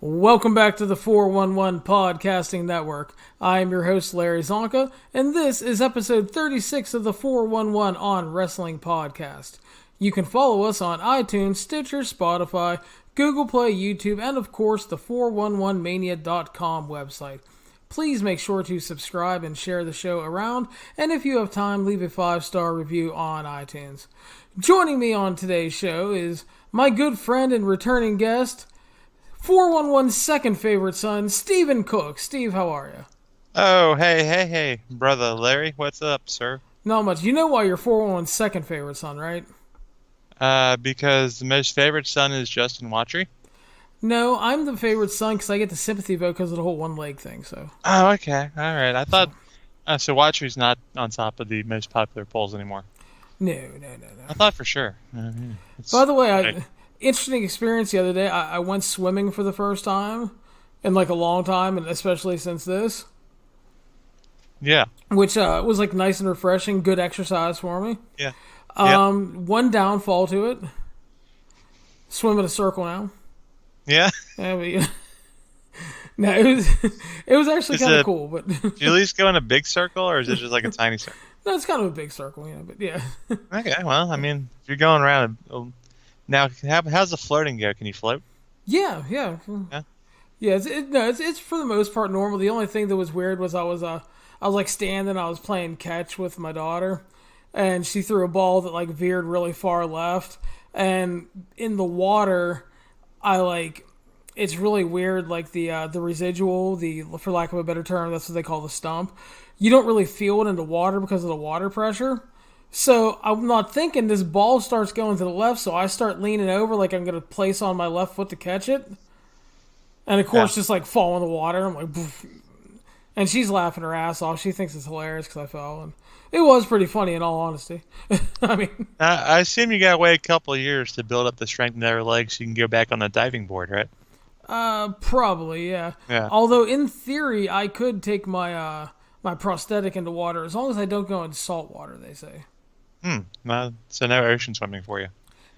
Welcome back to the 411 Podcasting Network. I am your host, Larry Csonka, and this is episode 36 of the 411 on Wrestling Podcast. You can follow us on iTunes, Stitcher, Spotify, Google Play, YouTube, and of course the 411mania.com website. Please make sure to subscribe and share the show around, and if you have time, leave a 5-star review on iTunes. Joining me on today's show is my good friend and returning guest, 411's second favorite son, Stephen Cook. Steve, how are you? Oh, hey, brother Larry. What's up, sir? Not much. You know why you're 411's second favorite son, right? Because the most favorite son is Justin Watry. No, I'm the favorite son because I get the sympathy vote because of the whole one leg thing. So. Oh, okay. All right. I thought... so Watry's not on top of the most popular polls anymore. No. I thought for sure. By the way, interesting experience the other day. I went swimming for the first time in like a long time, and especially since this. Yeah. Which was like nice and refreshing. Good exercise for me. Yeah. One downfall to it. Swim in a circle now. Yeah. No, it was actually kind of cool. But did you at least go in a big circle, or is it just like a tiny circle? No, it's kind of a big circle, but yeah. Okay, well, I mean, if you're going around... Now, how's the floating go? Can you float? Yeah. It's for the most part normal. The only thing that was weird was I was like standing. I was playing catch with my daughter, and she threw a ball that like veered really far left. And in the water, it's really weird. Like the residual, for lack of a better term, that's what they call the stump. You don't really feel it in the water because of the water pressure. So I'm not thinking, this ball starts going to the left, so I start leaning over like I'm going to place on my left foot to catch it. And of course, just like fall in the water. I'm like, poof. And she's laughing her ass off. She thinks it's hilarious because I fell. And it was pretty funny in all honesty. I mean, I assume you got to wait a couple of years to build up the strength in their legs so you can go back on the diving board, right? Probably, yeah. Although in theory, I could take my my prosthetic into water as long as I don't go in salt water, they say. Well, so no ocean swimming for you.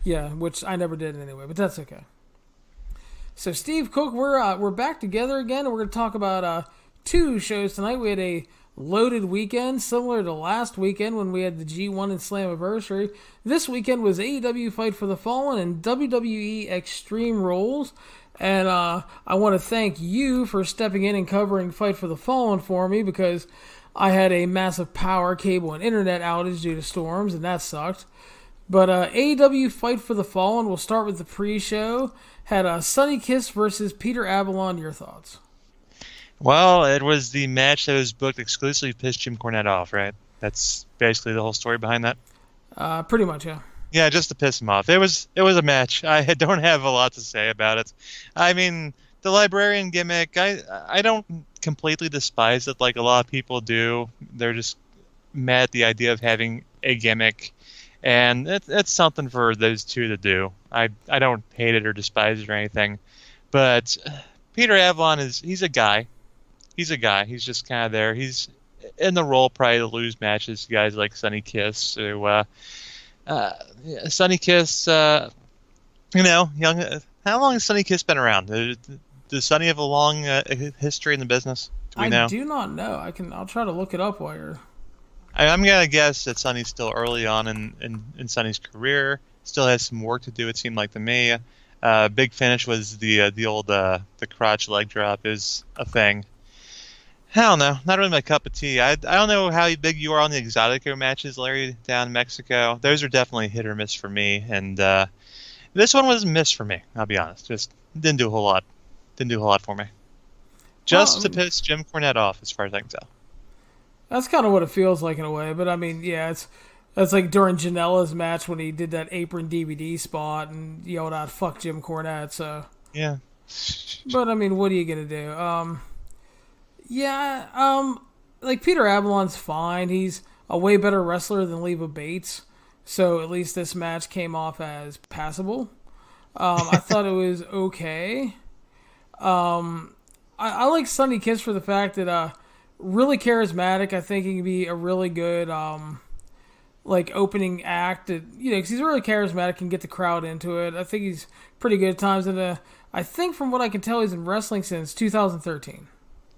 Yeah, which I never did anyway, but that's okay. So Steve Cook, we're back together again, and we're going to talk about two shows tonight. We had a loaded weekend, similar to last weekend when we had the G1 and Slammiversary. This weekend was AEW Fight for the Fallen and WWE Extreme Rules. And I want to thank you for stepping in and covering Fight for the Fallen for me, because I had a massive power, cable, and internet outage due to storms, and that sucked. But AEW Fight for the Fallen, we'll start with the pre-show. Had Sonny Kiss versus Peter Avalon. Your thoughts? Well, it was the match that was booked exclusively to piss Jim Cornette off, right? That's basically the whole story behind that? Pretty much, yeah. Yeah, just to piss him off. It was a match. I don't have a lot to say about it. I mean, the librarian gimmick, I don't completely despise it like a lot of people do. They're just mad at the idea of having a gimmick, and it's something for those two to do. I don't hate it or despise it or anything, but Peter Avalon he's a guy. He's a guy. He's just kind of there. He's in the role probably to lose matches to guys like Sonny Kiss. So, Sonny Kiss, young. How long has Sonny Kiss been around? Does Sonny have a long history in the business? Do we know? I do not know. I'll try to look it up while you're... I'm gonna guess that Sonny's still early on in Sonny's career. Still has some work to do. It seemed like to me. Big Finish was the old the crotch leg drop is a thing. I don't know. Not really my cup of tea. I don't know how big you are on the Exotico matches, Larry, down in Mexico. Those are definitely hit or miss for me, and this one was a miss for me. I'll be honest. Just didn't do a whole lot. Didn't do a whole lot for me. Just to piss Jim Cornette off, as far as I can tell. That's kind of what it feels like in a way. But I mean, yeah, it's like during Janela's match when he did that apron DVD spot and yelled out "fuck Jim Cornette." So yeah. But I mean, what are you gonna do? Like Peter Avalon's fine. He's a way better wrestler than Leva Bates. So at least this match came off as passable. I thought it was okay. I like Sonny Kiss for the fact that really charismatic. I think he can be a really good like opening act. Because he's really charismatic and get the crowd into it. I think he's pretty good at times. And I think from what I can tell, he's in wrestling since 2013.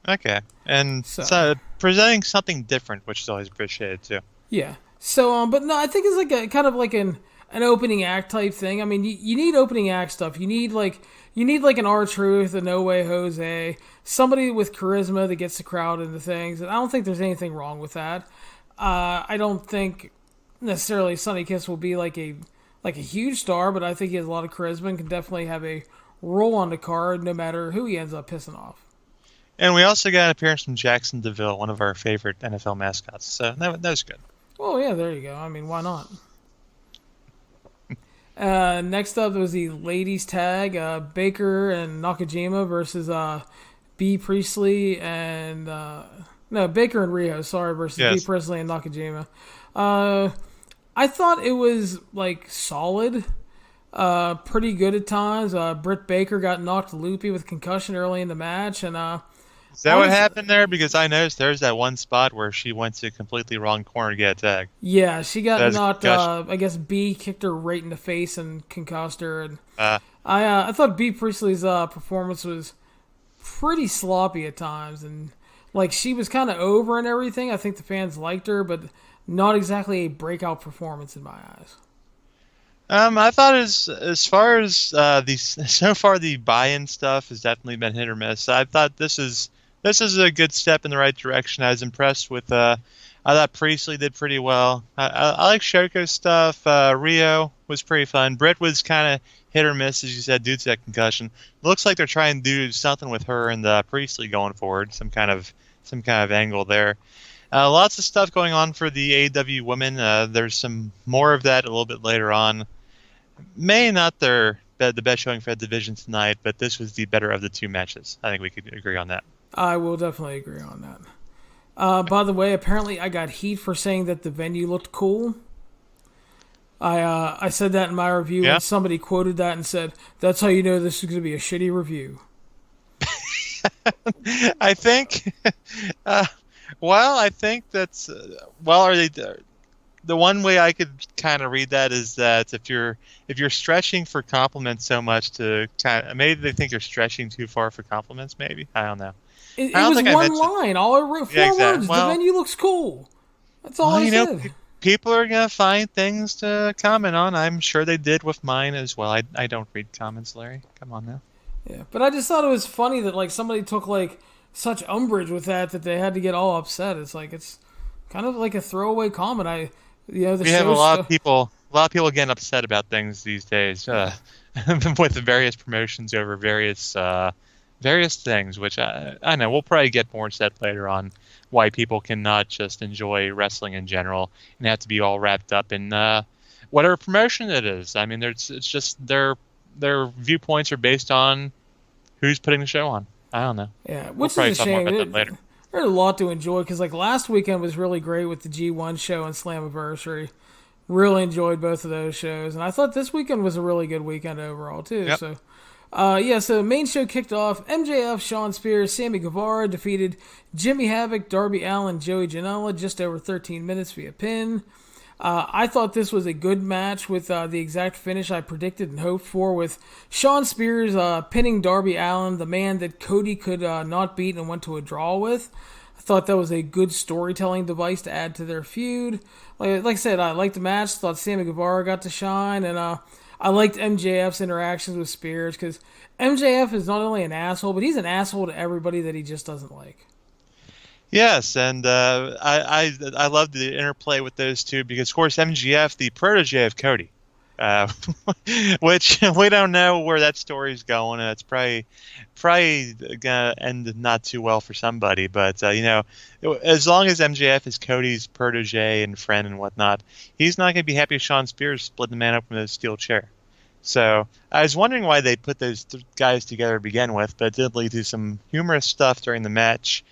Okay, and So presenting something different, which is always appreciated too. yeah. So but no, I think it's like a kind of like an opening act type thing. I mean, you need opening act stuff. You need like an R-Truth, a No Way Jose, somebody with charisma that gets the crowd into things. And I don't think there's anything wrong with that. I don't think necessarily Sonny Kiss will be like a huge star, but I think he has a lot of charisma and can definitely have a role on the card no matter who he ends up pissing off. And we also got an appearance from Jackson DeVille, one of our favorite NFL mascots. So that was good. Well, yeah, there you go. I mean, why not? Next up was the ladies tag, Baker and Nakajima versus B. Priestley and Baker and Rio, versus B. Priestley and Nakajima. I thought it was like solid, pretty good at times. Britt Baker got knocked loopy with concussion early in the match, and is that what happened there? Because I noticed there's that one spot where she went to a completely wrong corner to get a tag. Yeah, she got knocked. I guess B kicked her right in the face and concussed her. And I thought B. Priestley's performance was pretty sloppy at times, and like she was kind of over and everything. I think the fans liked her, but not exactly a breakout performance in my eyes. I thought as far as the buy-in stuff has definitely been hit or miss. I thought this is a good step in the right direction. I was impressed with. I thought Priestley did pretty well. I like Shoko's stuff. Rio was pretty fun. Britt was kind of hit or miss, as you said, due to that concussion. Looks like they're trying to do something with her and Priestley going forward. Some kind of angle there. Lots of stuff going on for the AEW women. There's some more of that a little bit later on. Maybe not the best showing for that division tonight, but this was the better of the two matches. I think we could agree on that. I will definitely agree on that. By the way, apparently I got heat for saying that the venue looked cool. I said that in my review, and somebody quoted that and said, "That's how you know this is going to be a shitty review." I think. I think that's. Are they? The one way I could kind of read that is that if you're stretching for compliments so much to maybe they think you're stretching too far for compliments. Maybe I don't know. It was one line. All I wrote, four words. The venue looks cool. That's all I said. People are gonna find things to comment on. I'm sure they did with mine as well. I don't read comments, Larry. Come on now. Yeah, but I just thought it was funny that like somebody took like such umbrage with that they had to get all upset. It's like it's kind of like a throwaway comment. We have a lot of people getting upset about things these days with the various promotions over various things, which I know we'll probably get more into that later on. Why people cannot just enjoy wrestling in general and have to be all wrapped up in whatever promotion it is. I mean, it's just their viewpoints are based on who's putting the show on. I don't know. Yeah, which is a shame. There's a lot to enjoy because like last weekend was really great with the G1 show and Slammiversary. Really enjoyed both of those shows, and I thought this weekend was a really good weekend overall too. Yep. So, so the main show kicked off. MJF, Shawn Spears, Sammy Guevara defeated Jimmy Havoc, Darby Allin, Joey Janela just over 13 minutes via pin. I thought this was a good match with the exact finish I predicted and hoped for, with Shawn Spears pinning Darby Allin, the man that Cody could not beat and went to a draw with. I thought that was a good storytelling device to add to their feud. Like I said, I liked the match. Thought Sammy Guevara got to shine, and I liked MJF's interactions with Spears because MJF is not only an asshole, but he's an asshole to everybody that he just doesn't like. Yes, and I love the interplay with those two because, of course, MGF, the protege of Cody, which we don't know where that story's going. It's probably gonna end not too well for somebody. But as long as MJF is Cody's protege and friend and whatnot, he's not gonna be happy with Shawn Spears splitting the man up from a steel chair. So I was wondering why they put those guys together to begin with, but it did lead to some humorous stuff during the match.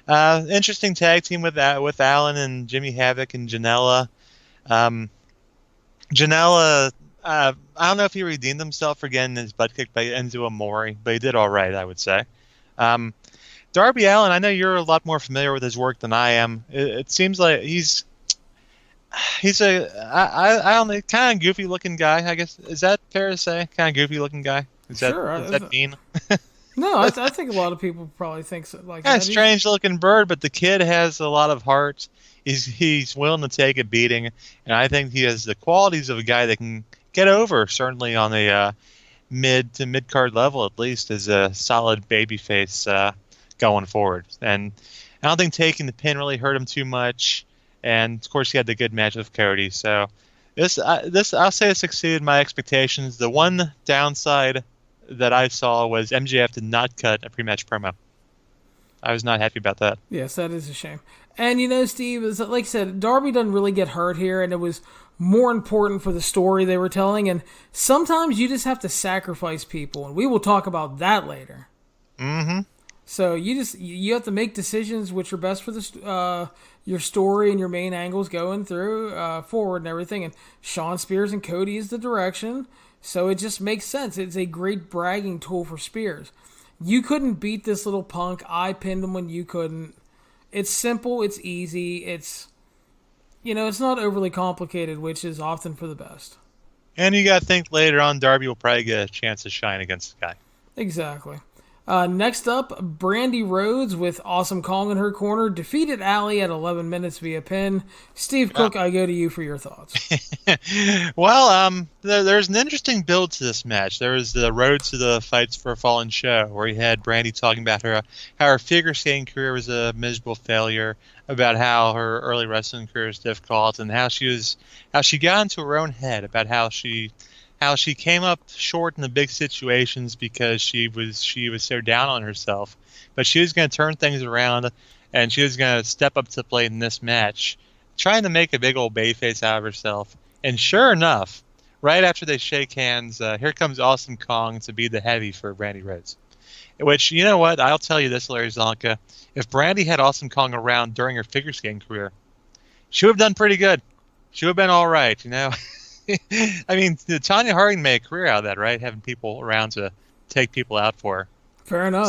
Interesting tag team with Allin and Jimmy Havoc and Janela. Janela, I don't know if he redeemed himself for getting his butt kicked by Enzo Amore, but he did all right, I would say. Darby Allin, I know you're a lot more familiar with his work than I am. It seems like he's He's I don't know, kind of goofy looking guy. I guess is that fair to say? Kind of goofy looking guy. Sure. Is that mean? No, I think a lot of people probably think so, like Kind of that. strange looking bird, but the kid has a lot of heart. He's willing to take a beating, and I think he has the qualities of a guy that can get over. Certainly on a mid card level, at least as a solid babyface going forward. And I don't think taking the pin really hurt him too much. And of course, he had the good match with Cody. So this I'll say this exceeded my expectations. The one downside that I saw was MJF did not cut a pre-match promo. I was not happy about that. Yes, that is a shame. And Steve, is like I said, Darby doesn't really get hurt here, and it was more important for the story they were telling. And sometimes you just have to sacrifice people, and we will talk about that later. Mm-hmm. So you have to make decisions which are best for your story and your main angles going through forward and everything. And Shawn Spears and Cody is the direction, so it just makes sense. It's a great bragging tool for Spears. You couldn't beat this little punk. I pinned him when you couldn't. It's simple. It's easy. It's not overly complicated, which is often for the best. And you got to think later on, Darby will probably get a chance to shine against the guy. Exactly. Next up, Brandy Rhodes with Awesome Kong in her corner defeated Allie at 11 minutes via pin. Steve Cook, I go to you for your thoughts. Well, there's an interesting build to this match. There was the road to the Fights for a Fallen show where you had Brandy talking about how her figure skating career was a miserable failure, about how her early wrestling career was difficult, and how she got into her own head about how she came up short in the big situations because she was so down on herself. But she was going to turn things around, and she was going to step up to the plate in this match, trying to make a big old bayface out of herself. And sure enough, right after they shake hands, here comes Awesome Kong to be the heavy for Brandy Rhodes. Which, you know what? I'll tell you this, Larry Csonka. If Brandy had Awesome Kong around during her figure skating career, she would have done pretty good. She would have been all right, I mean, Tanya Harding made a career out of that, right? Having people around to take people out for her. Fair enough.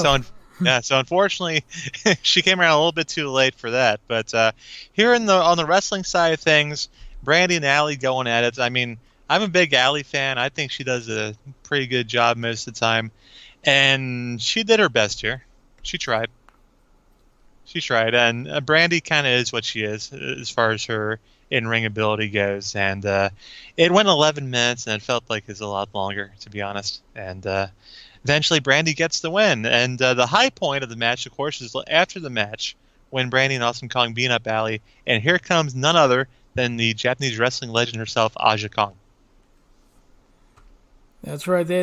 So unfortunately, she came around a little bit too late for that. But here on the wrestling side of things, Brandy and Allie going at it. I mean, I'm a big Allie fan. I think she does a pretty good job most of the time, and she did her best here. She tried. And Brandy kind of is what she is as far as her in-ring ability goes, and it went 11 minutes, and it felt like it was a lot longer, to be honest. And eventually, Brandy gets the win. And the high point of the match, of course, is after the match when Brandy and Awesome Kong beat up Allie, and here comes none other than the Japanese wrestling legend herself, Aja Kong. That's right. They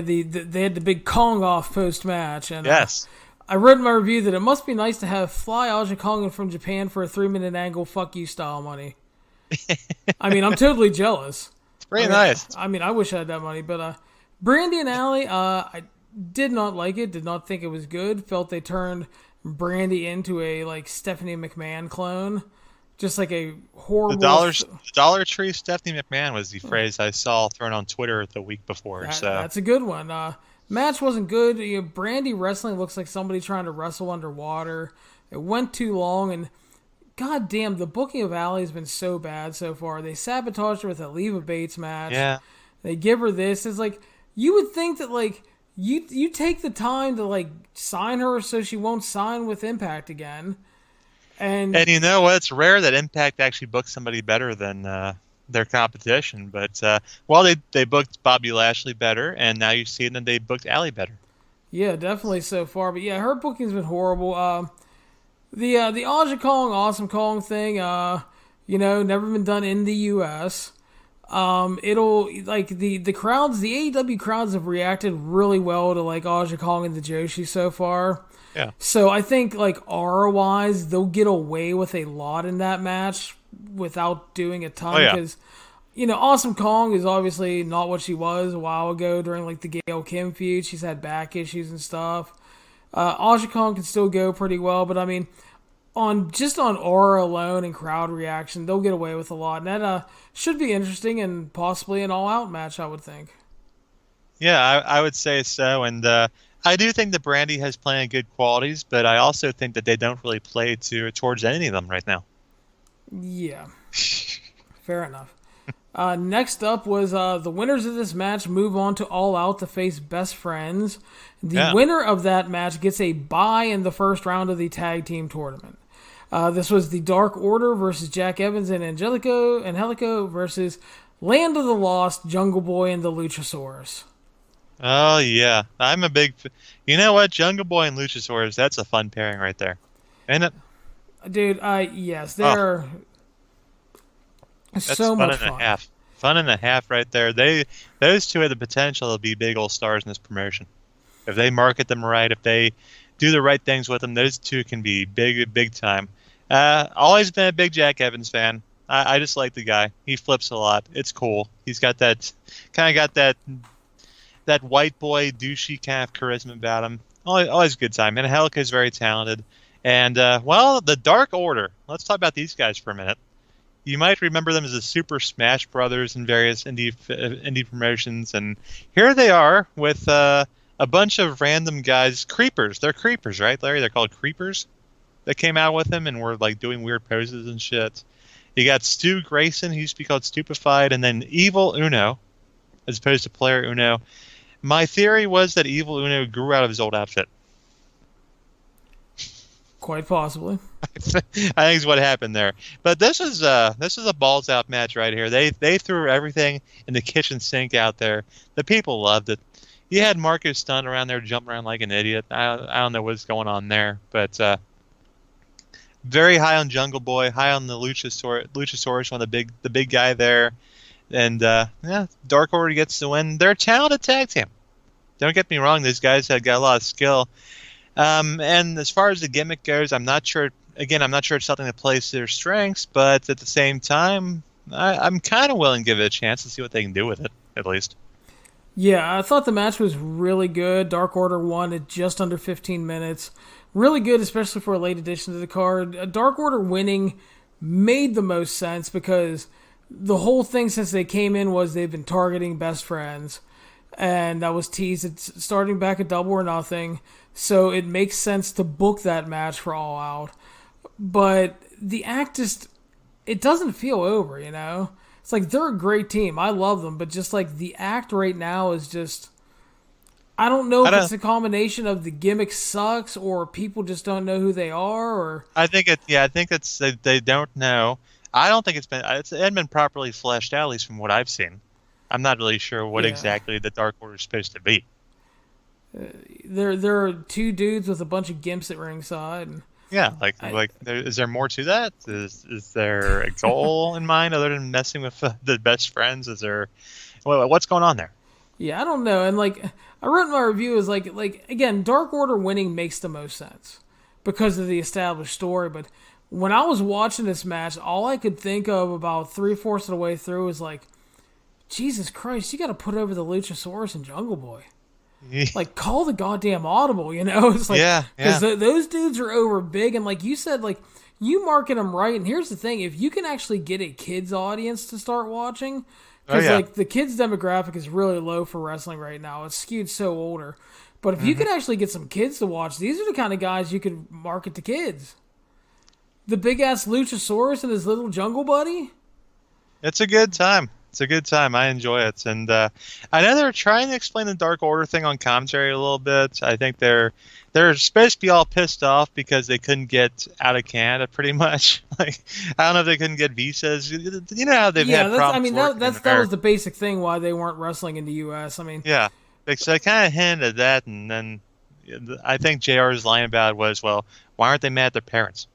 had the big Kong off post match, and yes. I read in my review that it must be nice to have fly Aja Kong in from Japan for a 3-minute angle, fuck you style money. I mean, I'm totally jealous. It's pretty nice. I mean, I wish I had that money. But Brandy and Allie, I did not like it. Did not think it was good. Felt they turned Brandy into a Stephanie McMahon clone. Just like a horrible... The Dollar Tree Stephanie McMahon was the phrase I saw thrown on Twitter the week before. That's a good one. Match wasn't good. Brandy wrestling looks like somebody trying to wrestle underwater. It went too long, and god damn, the booking of Allie has been so bad so far. They sabotaged her with a Leva Bates match. Yeah. They give her this. It's like, you would think that you take the time to sign her so she won't sign with Impact again. And you know what? It's rare that Impact actually books somebody better than their competition. But they booked Bobby Lashley better, and now you see that they booked Allie better. Yeah, definitely so far. But yeah, her booking's been horrible. The Aja Kong, Awesome Kong thing, never been done in the U.S. It'll the crowds, the AEW crowds have reacted really well to Aja Kong and the Joshi so far. Yeah. So I think aura-wise, they'll get away with a lot in that match without doing a ton because Awesome Kong is obviously not what she was a while ago during the Gail Kim feud. She's had back issues and stuff. Aja Kong can still go pretty well, but I mean, on aura alone and crowd reaction, they'll get away with a lot, and that should be interesting and possibly an all-out match, I would think. Yeah, I would say so, and I do think that Brandy has plenty of good qualities, but I also think that they don't really play towards any of them right now. Yeah, Fair enough. Next up was the winners of this match move on to All Out to face Best Friends. The winner of that match gets a bye in the first round of the tag team tournament. This was the Dark Order versus Jack Evans and Angelico versus Land of the Lost, Jungle Boy, and the Luchasaurus. Oh, yeah. I'm a big... You know what? Jungle Boy and Luchasaurus, that's a fun pairing right there. Ain't it? Dude, yes, they're so much fun. And a half. Fun and a half right there. Those two have the potential to be big old stars in this promotion. If they market them right, if they do the right things with them, those two can be big time. Always been a big Jack Evans fan. I just like the guy. He flips a lot. It's cool. He's got that white boy douchey kind of charisma about him. Always a good time. And Angelico's very talented. And, the Dark Order. Let's talk about these guys for a minute. You might remember them as the Super Smash Brothers in various indie promotions. And here they are with a bunch of random guys. Creepers. They're creepers, right, Larry? They're called creepers that came out with him and were, like, doing weird poses and shit. You got Stu Grayson, he used to be called Stupefied, and then Evil Uno, as opposed to Player Uno. My theory was that Evil Uno grew out of his old outfit. Quite possibly. I think is what happened there. But this is a balls out match right here. They threw everything in the kitchen sink out there. The people loved it. You had Marco Stunt around there jumping around like an idiot. I don't know what's going on there, but very high on Jungle Boy, high on the Luchasaurus, one of the big guy there. And Dark Order gets the win. They're a talented tag team. Don't get me wrong; these guys have got a lot of skill. And as far as the gimmick goes, I'm not sure. Again, I'm not sure it's something that plays to their strengths, but at the same time, I'm kind of willing to give it a chance to see what they can do with it, at least. Yeah, I thought the match was really good. Dark Order won at just under 15 minutes. Really good, especially for a late addition to the card. Dark Order winning made the most sense because the whole thing since they came in was they've been targeting Best Friends. And that was teased. It's starting back at Double or Nothing. So it makes sense to book that match for All Out. But the act just, it doesn't feel over, you know? It's like they're a great team. I love them. But just like the act right now is just, I don't know if it's a combination of the gimmick sucks or people just don't know who they are. Or I think it's they don't know. I don't think it hasn't been properly fleshed out, at least from what I've seen. I'm not really sure what exactly the Dark Order is supposed to be. There are two dudes with a bunch of gimps at ringside. And is there more to that? Is there a goal in mind other than messing with the Best Friends? Is there what's going on there? Yeah, I don't know. And like I wrote in my review is like again, Dark Order winning makes the most sense because of the established story. But when I was watching this match, all I could think of about 3/4 of the way through was like, Jesus Christ, you got to put over the Luchasaurus and Jungle Boy. Like, call the goddamn audible, you know? It's like, because those dudes are over big, and like you said, like, you market them right, and here's the thing, if you can actually get a kids audience to start watching, because like, the kids demographic is really low for wrestling right now. It's skewed so older. But if you can actually get some kids to watch, these are the kind of guys you could market to kids. The big-ass Luchasaurus and his little jungle buddy. It's a good time. It's a good time. I enjoy it. And I know they're trying to explain the Dark Order thing on commentary a little bit. I think they're supposed to be all pissed off because they couldn't get out of Canada, pretty much. Like, I don't know if they couldn't get visas. You know how they've had problems. I mean, that was the basic thing why they weren't wrestling in the U.S. I mean, yeah. So I kind of hinted at that, and then I think JR's line about it was, well, why aren't they mad at their parents?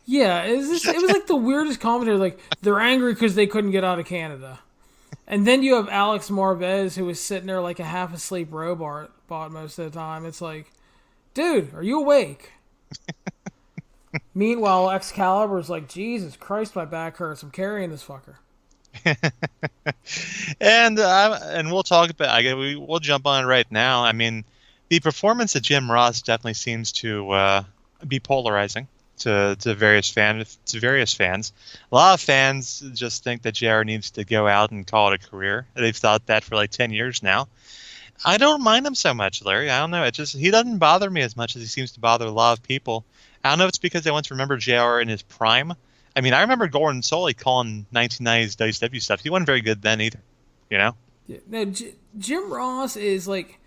Yeah, it was like the weirdest commentary. Like, they're angry because they couldn't get out of Canada. And then you have Alex Marvez, who was sitting there like a half-asleep robot most of the time. It's like, dude, are you awake? Meanwhile, Excalibur's like, Jesus Christ, my back hurts. I'm carrying this fucker. and we'll talk about. We'll jump on it right now. I mean, the performance of Jim Ross definitely seems to be polarizing to various fans. A lot of fans just think that JR needs to go out and call it a career. They've thought that for like 10 years now. I don't mind him so much, Larry. I don't know. He doesn't bother me as much as he seems to bother a lot of people. I don't know if it's because they once remember JR in his prime. I mean, I remember Gordon Soley calling 1990s WCW stuff. He wasn't very good then either, you know? Yeah. No, Jim Ross is like,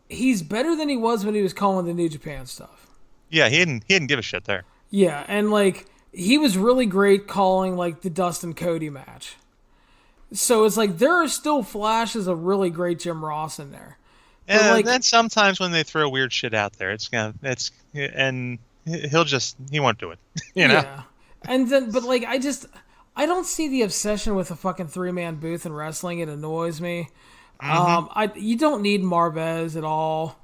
he's better than he was when he was calling the New Japan stuff. Yeah, he didn't give a shit there. Yeah, and like he was really great calling like the Dustin Cody match. So it's like there are still flashes of really great Jim Ross in there. But And like, then sometimes when they throw weird shit out there, and he won't do it, you know? yeah. And then, but like, I don't see the obsession with a fucking 3-man booth in wrestling. It annoys me. You don't need Marvez at all.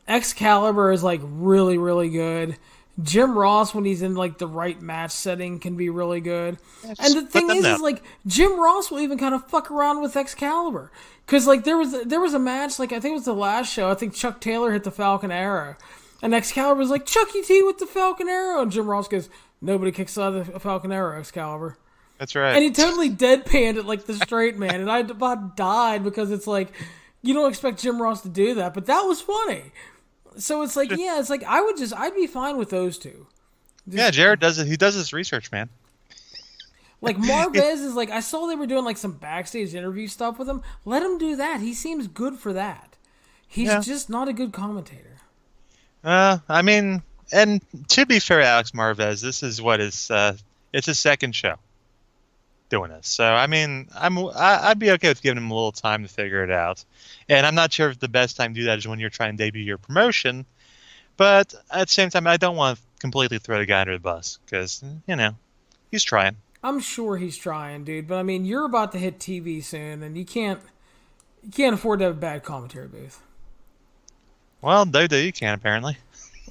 Excalibur is like really, really good. Jim Ross, when he's in like the right match setting, can be really good. Yeah, And the just thing put them is down. like Jim Ross will even kind of fuck around with Excalibur, because like there was a match, like I think it was the last show. I think Chuck Taylor hit the Falcon Arrow, and Excalibur was like, Chucky T with the Falcon Arrow, and Jim Ross goes, nobody kicks out of the Falcon Arrow, Excalibur. That's right. And he totally deadpanned it like the straight man, and I about died because it's like you don't expect Jim Ross to do that, but that was funny. So it's like, yeah, it's like I'd be fine with those two. Yeah, Jared does it. He does his research, man. Like Marvez is like, I saw they were doing like some backstage interview stuff with him. Let him do that. He seems good for that. He's just not a good commentator. I mean, and to be fair, Alex Marvez, this is it's his second show doing this. So I mean, I'd be okay with giving him a little time to figure it out. And I'm not sure if the best time to do that is when you're trying to debut your promotion. But at the same time, I don't want to completely throw the guy under the bus because, he's trying. I'm sure he's trying, dude. But I mean, you're about to hit TV soon, and you can't afford to have a bad commentary booth. Well, WWE can apparently.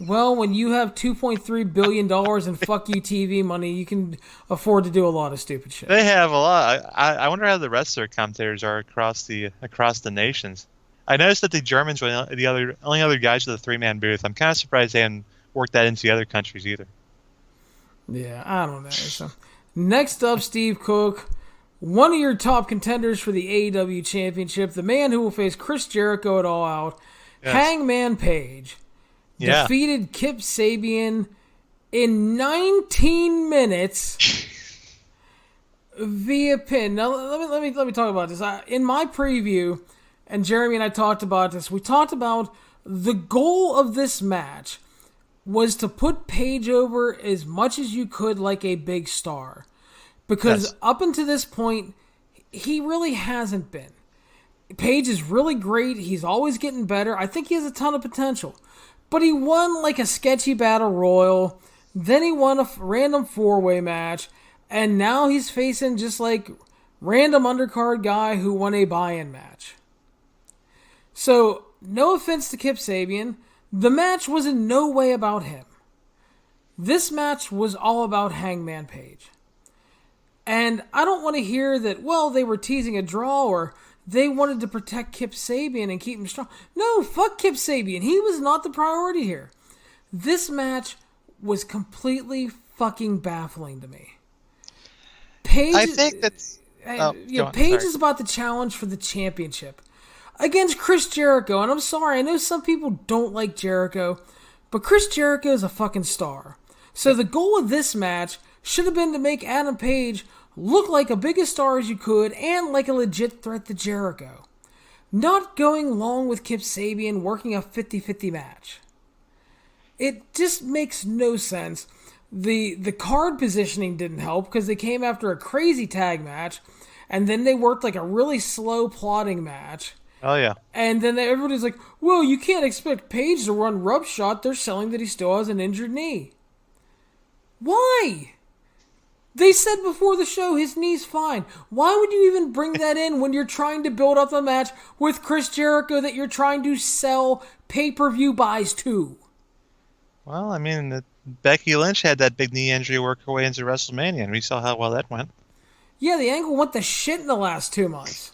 Well, when you have $2.3 billion in fuck you TV money, you can afford to do a lot of stupid shit. They have a lot. I wonder how the rest of their commentators are across the nations. I noticed that the Germans were the only other guys with a 3-man booth. I'm kind of surprised they hadn't worked that into the other countries either. Yeah, I don't know. So, next up, Steve Cook, one of your top contenders for the AEW Championship, the man who will face Chris Jericho at All Out, yes. Hangman Page. Yeah. Defeated Kip Sabian in 19 minutes via pin. Now let me talk about this. In my preview, and Jeremy and I talked about this. We talked about the goal of this match was to put Page over as much as you could like a big star, because up until this point, he really hasn't been. Page is really great. He's always getting better. I think he has a ton of potential. But he won like a sketchy battle royal, then he won a random 4-way match, and now he's facing just like random undercard guy who won a buy-in match. So, no offense to Kip Sabian, the match was in no way about him. This match was all about Hangman Page. And I don't want to hear that, well, they were teasing a draw or they wanted to protect Kip Sabian and keep him strong. No, fuck Kip Sabian. He was not the priority here. This match was completely fucking baffling to me. Page, I think that's... Page is about the challenge for the championship against Chris Jericho. And I'm sorry, I know some people don't like Jericho, but Chris Jericho is a fucking star. So the goal of this match should have been to make Adam Page look like a big a star as you could and like a legit threat to Jericho. Not going long with Kip Sabian working a 50-50 match. It just makes no sense. The card positioning didn't help because they came after a crazy tag match and then they worked like a really slow plotting match. Oh, yeah. And then everybody's like, well, you can't expect Page to run rub shot. They're selling that he still has an injured knee. Why? They said before the show his knee's fine. Why would you even bring that in when you're trying to build up a match with Chris Jericho that you're trying to sell pay-per-view buys to? Well, I mean, Becky Lynch had that big knee injury work her way into WrestleMania, and we saw how well that went. Yeah, the angle went to shit in the last 2 months.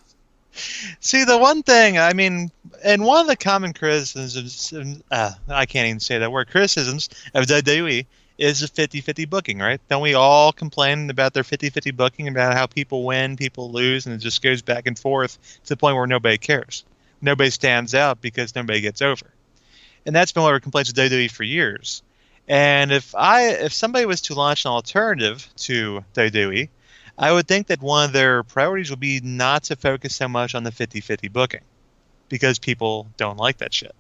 See, the one thing, I mean, and one of the common criticisms, I can't even say that word, criticisms of WWE is the 50-50 booking, right? Don't we all complain about their 50-50 booking, about how people win, people lose, and it just goes back and forth to the point where nobody cares. Nobody stands out because nobody gets over. And that's been one of our complaints with WWE for years. And if somebody was to launch an alternative to WWE, I would think that one of their priorities would be not to focus so much on the 50-50 booking because people don't like that shit.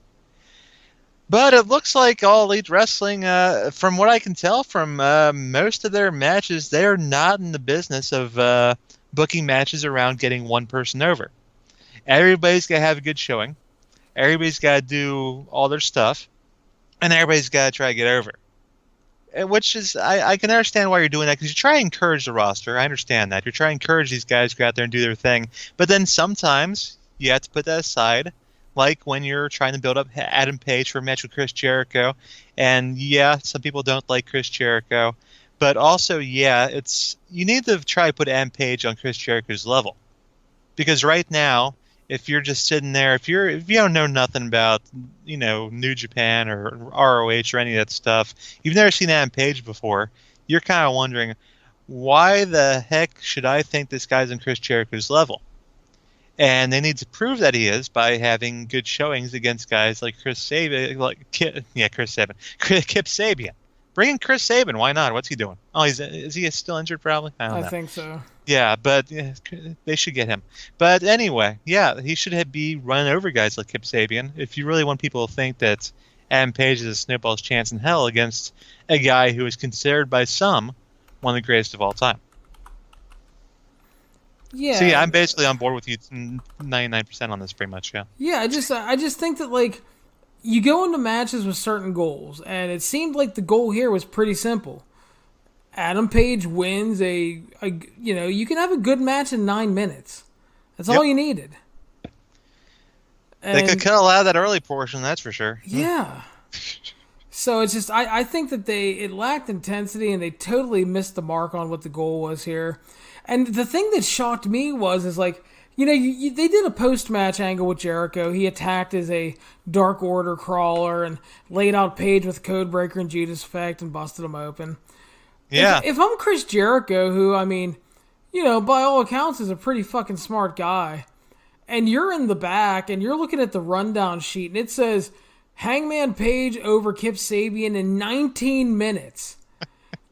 But it looks like All Elite Wrestling, from what I can tell from most of their matches, they're not in the business of booking matches around getting one person over. Everybody's got to have a good showing. Everybody's got to do all their stuff. And everybody's got to try to get over. Which is, I can understand why you're doing that, because you try to encourage the roster. I understand that. You're trying to encourage these guys to go out there and do their thing. But then sometimes you have to put that aside, like when you're trying to build up Adam Page for a match with Chris Jericho. And yeah, some people don't like Chris Jericho. But also, yeah, you need to try to put Adam Page on Chris Jericho's level. Because right now, if you're just sitting there, if you don't know nothing about, New Japan or ROH or any of that stuff, you've never seen Adam Page before, you're kind of wondering, why the heck should I think this guy's on Chris Jericho's level? And they need to prove that he is by having good showings against guys like Kip Sabian. Bring in Chris Sabin. Why not? What's he doing? Oh, is he still injured? Probably. I don't know. I think so. Yeah, but they should get him. But anyway, yeah, he should be running over guys like Kip Sabian. If you really want people to think that Adam Page is a snowball's chance in hell against a guy who is considered by some one of the greatest of all time. Yeah. So yeah, I'm basically on board with you 99% on this, pretty much. Yeah. Yeah, I just think that, like, you go into matches with certain goals, and it seemed like the goal here was pretty simple. Adam Page wins you can have a good match in 9 minutes. That's all you needed. And they could cut a lot of that early portion, that's for sure. Yeah. So it's just, I think that it lacked intensity, and they totally missed the mark on what the goal was here. And the thing that shocked me is like, they did a post-match angle with Jericho. He attacked as a Dark Order crawler and laid out Page with Codebreaker and Judas Effect and busted him open. Yeah. If I'm Chris Jericho, who, by all accounts is a pretty fucking smart guy, and you're in the back and you're looking at the rundown sheet and it says Hangman Page over Kip Sabian in 19 minutes.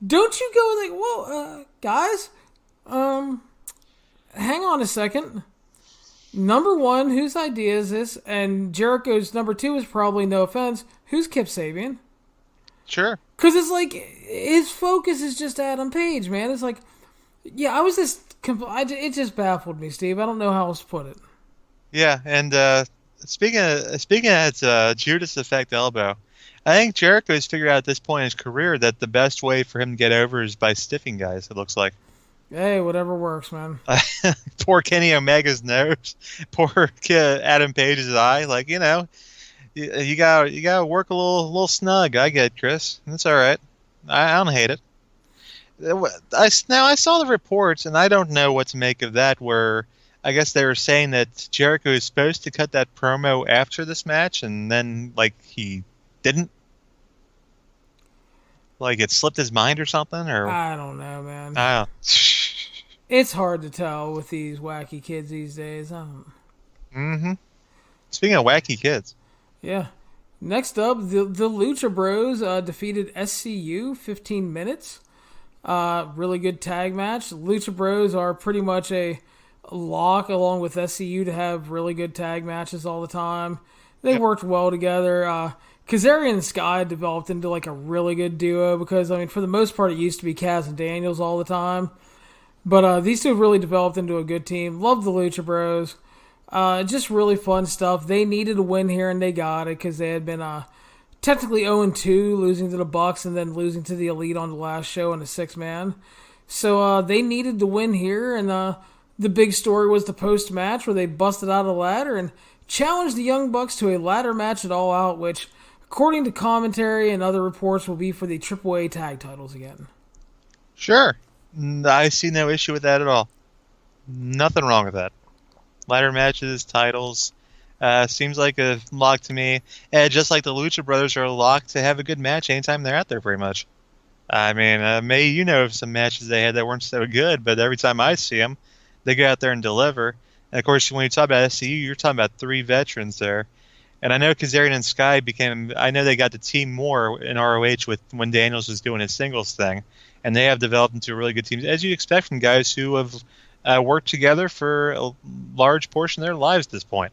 Don't you go like, well, guys, hang on a second. Number one, whose idea is this? And Jericho's number two is probably, no offense, who's Kip Sabian? Sure. Because it's like, his focus is just Adam Page, man. It's like, yeah, I was just, it just baffled me, Steve. I don't know how else to put it. Yeah, and speaking of that Judas Effect elbow, I think Jericho's figured out at this point in his career that the best way for him to get over is by stiffing guys, it looks like. Hey, whatever works, man. Poor Kenny Omega's nose. Poor Adam Page's eye. Like, you gotta work a little snug. I get it, Chris. That's all right. I don't hate it. I saw the reports, and I don't know what to make of that, where I guess they were saying that Jericho is supposed to cut that promo after this match, and then, like, he didn't. Like, it slipped his mind or something? Or I don't know, man. I don't. It's hard to tell with these wacky kids these days. Mm-hmm. Speaking of wacky kids. Yeah. Next up, the Lucha Bros defeated SCU 15 minutes. Really good tag match. Lucha Bros are pretty much a lock along with SCU to have really good tag matches all the time. They worked well together. Kazarian and Sky developed into like a really good duo because, for the most part, it used to be Kaz and Daniels all the time. But these two have really developed into a good team. Love the Lucha Bros. Just really fun stuff. They needed a win here, and they got it because they had been technically 0-2, losing to the Bucks and then losing to the Elite on the last show in a 6-man. So they needed the win here, and the big story was the post-match where they busted out a ladder and challenged the Young Bucks to a ladder match at All Out, which, according to commentary and other reports, will be for the AAA tag titles again. Sure. I see no issue with that at all. Nothing wrong with that. Ladder matches, titles, seems like a lock to me. And just like the Lucha Brothers are a lock to have a good match anytime they're out there, pretty much. May of some matches they had that weren't so good, but every time I see them, they go out there and deliver. And of course, when you talk about SCU, you're talking about 3 veterans there. And I know Kazarian and Sky became. I know they got the team more in ROH with when Daniels was doing his singles thing, and they have developed into really good teams, as you expect from guys who have worked together for a large portion of their lives at this point.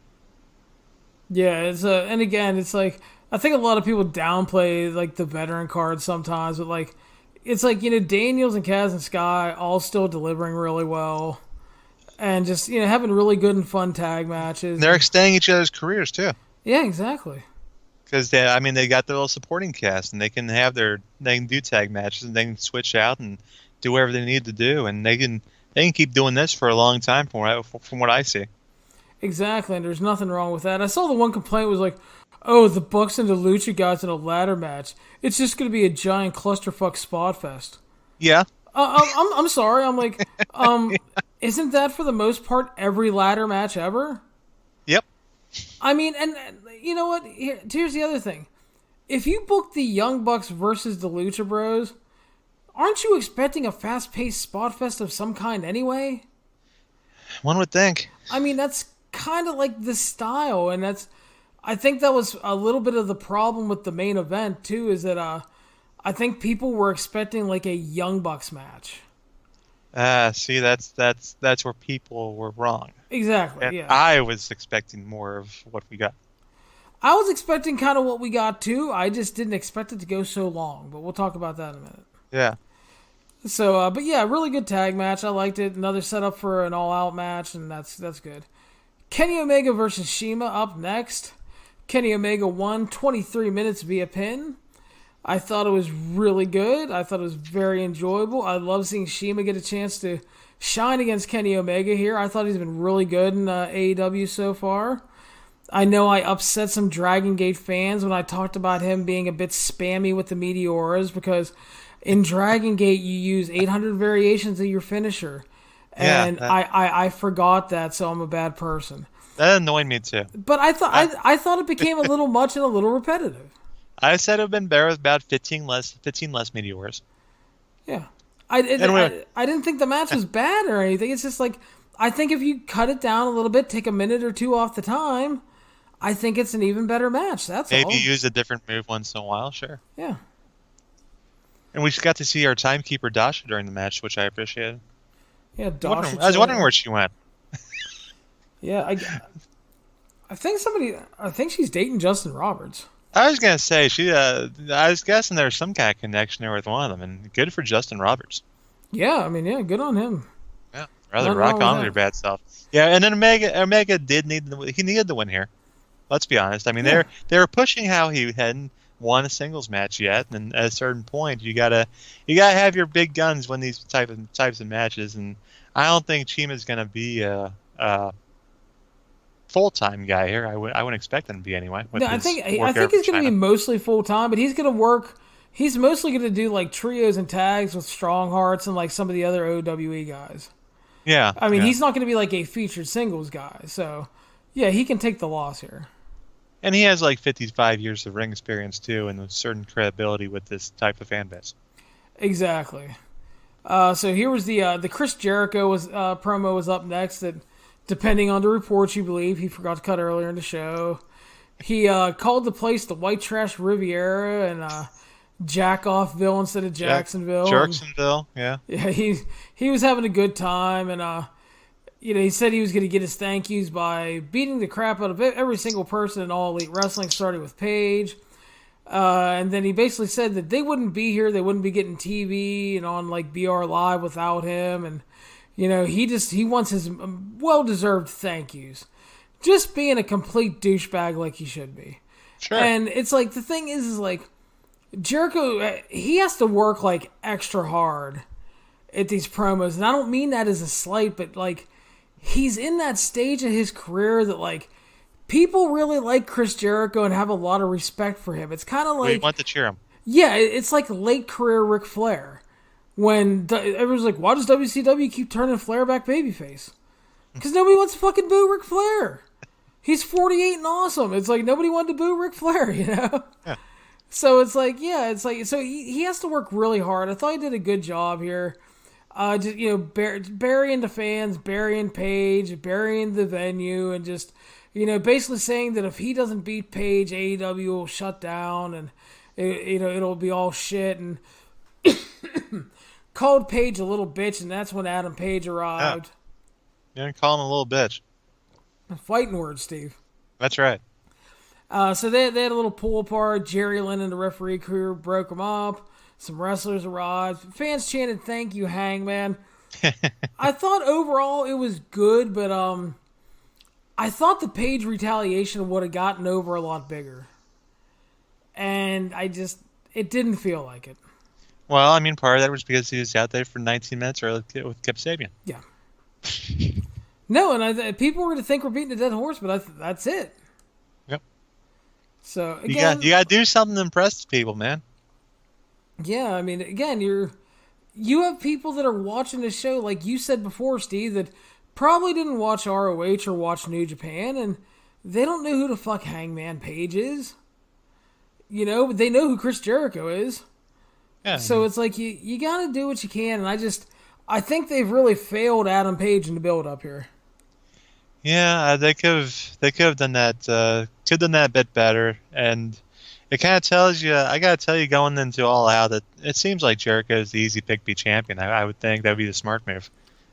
Yeah, and again, it's like I think a lot of people downplay like the veteran card sometimes, but like it's like Daniels and Kaz and Sky all still delivering really well, and just having really good and fun tag matches. And they're extending each other's careers too. Yeah, exactly. Because they got their little supporting cast, and they can do tag matches, and they can switch out and do whatever they need to do, and they can keep doing this for a long time from what I see. Exactly, and there's nothing wrong with that. I saw the one complaint was like, "Oh, the Bucks and the Lucha guys in a ladder match. It's just going to be a giant clusterfuck spot fest." Yeah. I'm sorry. I'm like, isn't that for the most part every ladder match ever? Yep. I mean, and you know what? Here's the other thing. If you book the Young Bucks versus the Lucha Bros, aren't you expecting a fast-paced spot fest of some kind anyway? One would think. I mean, that's kind of like the style, and I think that was a little bit of the problem with the main event too. Is that I think people were expecting like a Young Bucks match. See, that's where people were wrong. Exactly. And yeah. I was expecting more of what we got. I was expecting kind of what we got too. I just didn't expect it to go so long, but we'll talk about that in a minute. Yeah. So, but yeah, really good tag match. I liked it. Another setup for an all-out match, and that's good. Kenny Omega versus Shima up next. Kenny Omega won 23 minutes via pin. I thought it was really good. I thought it was very enjoyable. I love seeing Shima get a chance to shine against Kenny Omega here. I thought he's been really good in AEW so far. I know I upset some Dragon Gate fans when I talked about him being a bit spammy with the Meteoras because in Dragon Gate you use 800 variations of your finisher. And I forgot that, so I'm a bad person. That annoyed me too. But I thought it became a little much and a little repetitive. I said it would have been better with about 15 less Meteors. Yeah. I didn't think the match was bad or anything. It's just like, I think if you cut it down a little bit, take a minute or two off the time, I think it's an even better match. That's all. Maybe use a different move once in a while, sure. Yeah. And we just got to see our timekeeper Dasha during the match, which I appreciated. Yeah, Dasha. I was wondering where she went. Yeah, I think she's dating Justin Roberts. I was gonna say I was guessing there was some kind of connection there with one of them, and good for Justin Roberts. Yeah, I mean, yeah, good on him. Yeah, rather rock on with your bad self. Yeah, and then Omega needed the win here. Let's be honest. I mean, they were pushing how he hadn't won a singles match yet, and at a certain point, you gotta have your big guns win these types of matches, and I don't think Chima's gonna be a full-time guy here. I wouldn't expect him to be anyway. No, I think he's going to be mostly full-time, but he's going to work. He's mostly going to do like trios and tags with Strong Hearts and like some of the other OWE guys. Yeah. I mean, he's not going to be like a featured singles guy. So, yeah, he can take the loss here. And he has like 55 years of ring experience too, and a certain credibility with this type of fan base. Exactly. So here was the Chris Jericho promo was up next. That, depending on the reports you believe, he forgot to cut earlier in the show. He called the place the White Trash Riviera and Jack-Offville instead of Jacksonville. Jerksonville, yeah. Yeah, he was having a good time, and he said he was going to get his thank yous by beating the crap out of every single person in All Elite Wrestling, starting with Paige. And then he basically said that they wouldn't be here, they wouldn't be getting TV and on like BR Live without him, and he wants his well-deserved thank yous. Just being a complete douchebag like he should be. Sure. And it's like, the thing is like, Jericho, he has to work like extra hard at these promos. And I don't mean that as a slight, but like, he's in that stage of his career that like, people really like Chris Jericho and have a lot of respect for him. It's kind of like... We want to cheer him. Yeah, it's like late career Ric Flair. When everyone's like, why does WCW keep turning Flair back babyface? Because nobody wants to fucking boo Ric Flair. He's 48 and awesome. It's like, nobody wanted to boo Ric Flair, Yeah. So it's like, so he has to work really hard. I thought he did a good job here. Just, burying the fans, burying Paige, burying the venue, and just, Basically saying that if he doesn't beat Page, AEW will shut down and it'll be all shit, and called Page a little bitch, and that's when Adam Page arrived. Yeah, call him a little bitch. Fighting words, Steve. That's right. So they had a little pull apart. Jerry Lynn and the referee crew broke them up. Some wrestlers arrived. Fans chanted, "Thank you, Hangman." I thought overall it was good, but I thought the Page retaliation would have gotten over a lot bigger. And it didn't feel like it. Well, I mean, part of that was because he was out there for 19 minutes with Kip Sabian. Yeah. No, and people were going to think we're beating a dead horse, but that's it. Yep. So again, you got to do something to impress people, man. Yeah, I mean, again, you have people that are watching the show, like you said before, Steve, that probably didn't watch ROH or watch New Japan, and they don't know who the fuck Hangman Page is. But they know who Chris Jericho is. Yeah. So it's like you got to do what you can, and I think they've really failed Adam Page in the build up here. Yeah, they could have done that. Could have done that a bit better, and it kind of tells you. I gotta tell you, going into All Out, that it seems like Jericho is the easy pick to be champion. I would think that would be the smart move,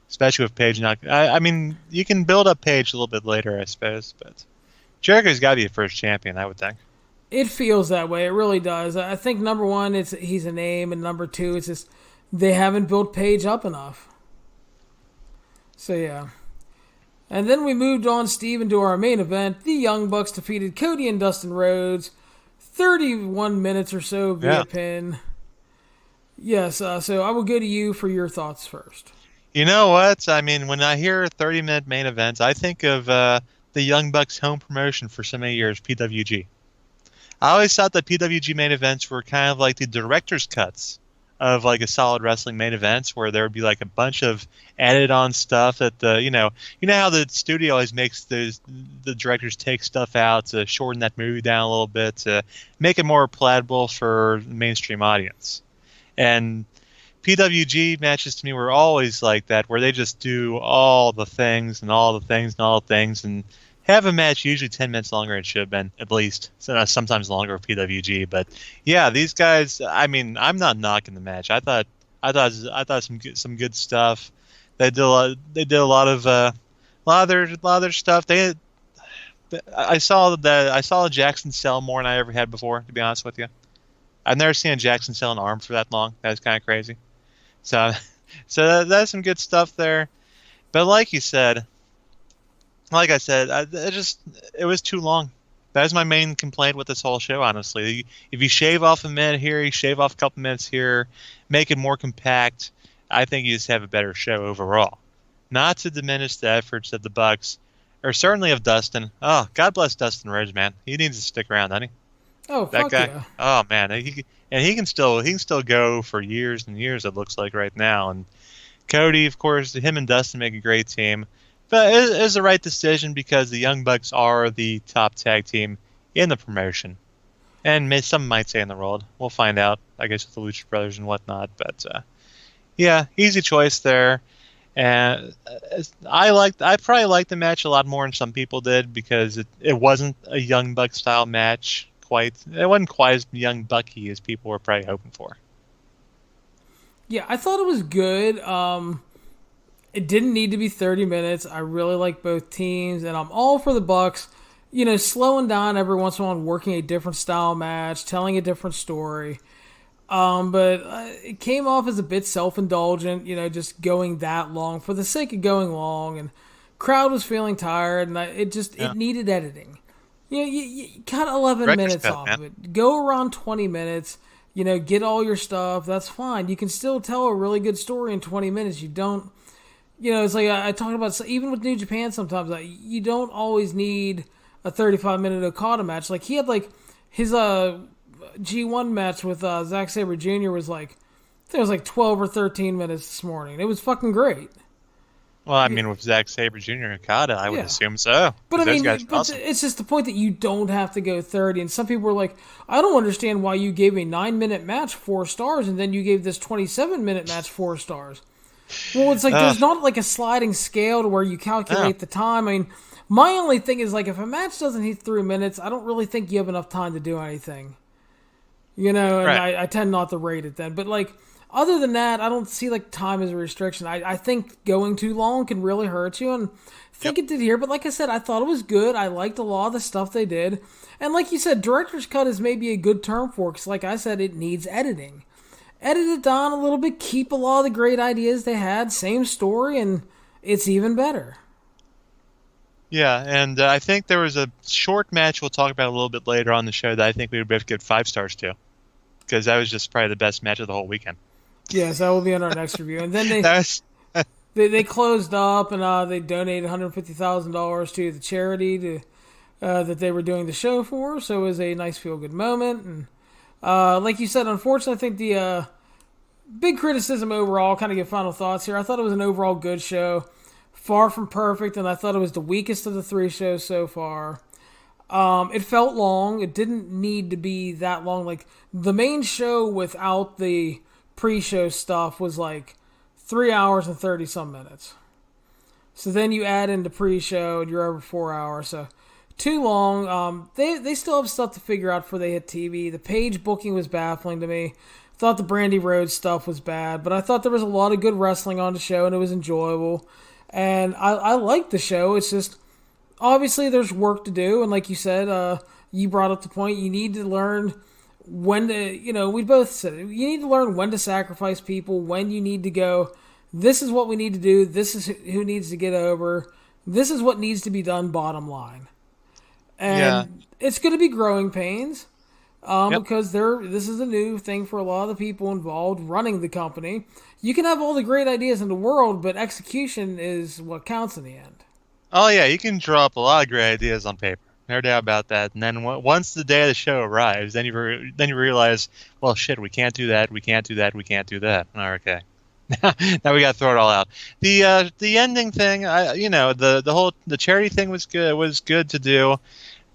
especially with Page not. I mean, you can build up Page a little bit later, I suppose, but Jericho's got to be a first champion, I would think. It feels that way. It really does. I think number one, he's a name, and number two, it's just they haven't built Page up enough. So yeah. And then we moved on, Steve, into our main event. The Young Bucks defeated Cody and Dustin Rhodes, 31 minutes or so via pin. Yes, so I will go to you for your thoughts first. You know what? I mean, when I hear 30-minute main events, I think of the Young Bucks home promotion for so many years, PWG. I always thought that PWG main events were kind of like the director's cuts of like a solid wrestling main events, where there would be like a bunch of added on stuff that you know how the studio always makes the directors take stuff out to shorten that movie down a little bit to make it more palatable for the mainstream audience. And PWG matches to me were always like that, where they just do all the things and all the things and all the things and have a match usually 10 minutes longer than it should have been, at least. So, sometimes longer with PWG. But yeah, these guys, I mean, I'm not knocking the match. I thought some good stuff. They did a lot of their stuff. I saw a Jackson sell more than I ever had before, to be honest with you. I've never seen a Jackson sell an arm for that long. That was kind of crazy. So that's some good stuff there. But like I said, it was too long. That was my main complaint with this whole show, honestly. If you shave off a minute here, you shave off a couple minutes here, make it more compact, I think you just have a better show overall. Not to diminish the efforts of the Bucks, or certainly of Dustin. Oh, God bless Dustin Rhodes, man. He needs to stick around, doesn't he? Oh, that fuck guy. Yeah. Oh man, he can still go for years and years. It looks like right now. And Cody, of course, him and Dustin make a great team. But it was the right decision because the Young Bucks are the top tag team in the promotion, and some might say in the world. We'll find out, I guess, with the Lucha Brothers and whatnot. But yeah, easy choice there. And I probably liked the match a lot more than some people did because it wasn't a Young Buck style match. It wasn't quite as Young Bucky as people were probably hoping for. Yeah, I thought it was good. It didn't need to be 30 minutes. I really like both teams, and I'm all for the Bucks. Slowing down every once in a while and working a different style match, telling a different story. But it came off as a bit self-indulgent, just going that long for the sake of going long, and crowd was feeling tired, and it needed editing. You cut 11 minutes off of it. Go around 20 minutes. Get all your stuff. That's fine. You can still tell a really good story in 20 minutes. You don't. It's like I talked about, even with New Japan sometimes, you don't always need a 35-minute Okada match. Like, he had, his G1 match with Zack Sabre Jr. was, I think it was 12 or 13 minutes this morning. It was fucking great. Well, I mean, with Zack Sabre Jr. and Okada, I would assume so. But I mean, awesome. It's just the point that you don't have to go 30. And some people were like, I don't understand why you gave a 9-minute match 4 stars and then you gave this 27-minute match 4 stars. Well, it's there's not a sliding scale to where you calculate the time. I mean, My only thing is, like, if a match doesn't hit 3 minutes, I don't really think you have enough time to do anything. And Right. I tend not to rate it then. But, like, other than that, I don't see, like, time as a restriction. I think going too long can really hurt you, and I think it did here. But like I said, I thought it was good. I liked a lot of the stuff they did. And like you said, director's cut is maybe a good term for it, because like I said, it needs editing. Edit it down a little bit, keep a lot of the great ideas they had, same story, and it's even better. Yeah, and I think there was a short match we'll talk about a little bit later on the show that I think we would both give 5 stars to, because that was just probably the best match of the whole weekend. Yes, that will be on our next review. And then they closed up, and they donated $150,000 to the charity that they were doing the show for. So it was a nice feel-good moment. And like you said, unfortunately, I think the big criticism overall, kind of give final thoughts here. I thought it was an overall good show. Far from perfect, and I thought it was the weakest of the 3 shows so far. It felt long. It didn't need to be that long. Like, the main show without the pre-show stuff was like 3 hours and 30-some minutes. So then you add in the pre-show, and you're over 4 hours. So too long. They still have stuff to figure out before they hit TV. The page booking was baffling to me. Thought the Brandy Rhodes stuff was bad, but I thought there was a lot of good wrestling on the show, and it was enjoyable. And I liked the show. It's just, obviously there's work to do. And like you said, you brought up the point, you need to learn when to, we both said it, you need to learn when to sacrifice people, when you need to go, this is what we need to do, this is who needs to get over, this is what needs to be done, bottom line. And it's going to be growing pains. Because this is a new thing for a lot of the people involved running the company. You can have all the great ideas in the world, but execution is what counts in the end. Oh yeah, you can draw up a lot of great ideas on paper, no doubt about that. And then once the day of the show arrives, then you realize, well, shit, we can't do that, we can't do that, we can't do that. Okay, now we got to throw it all out. The ending thing, the charity thing was good to do.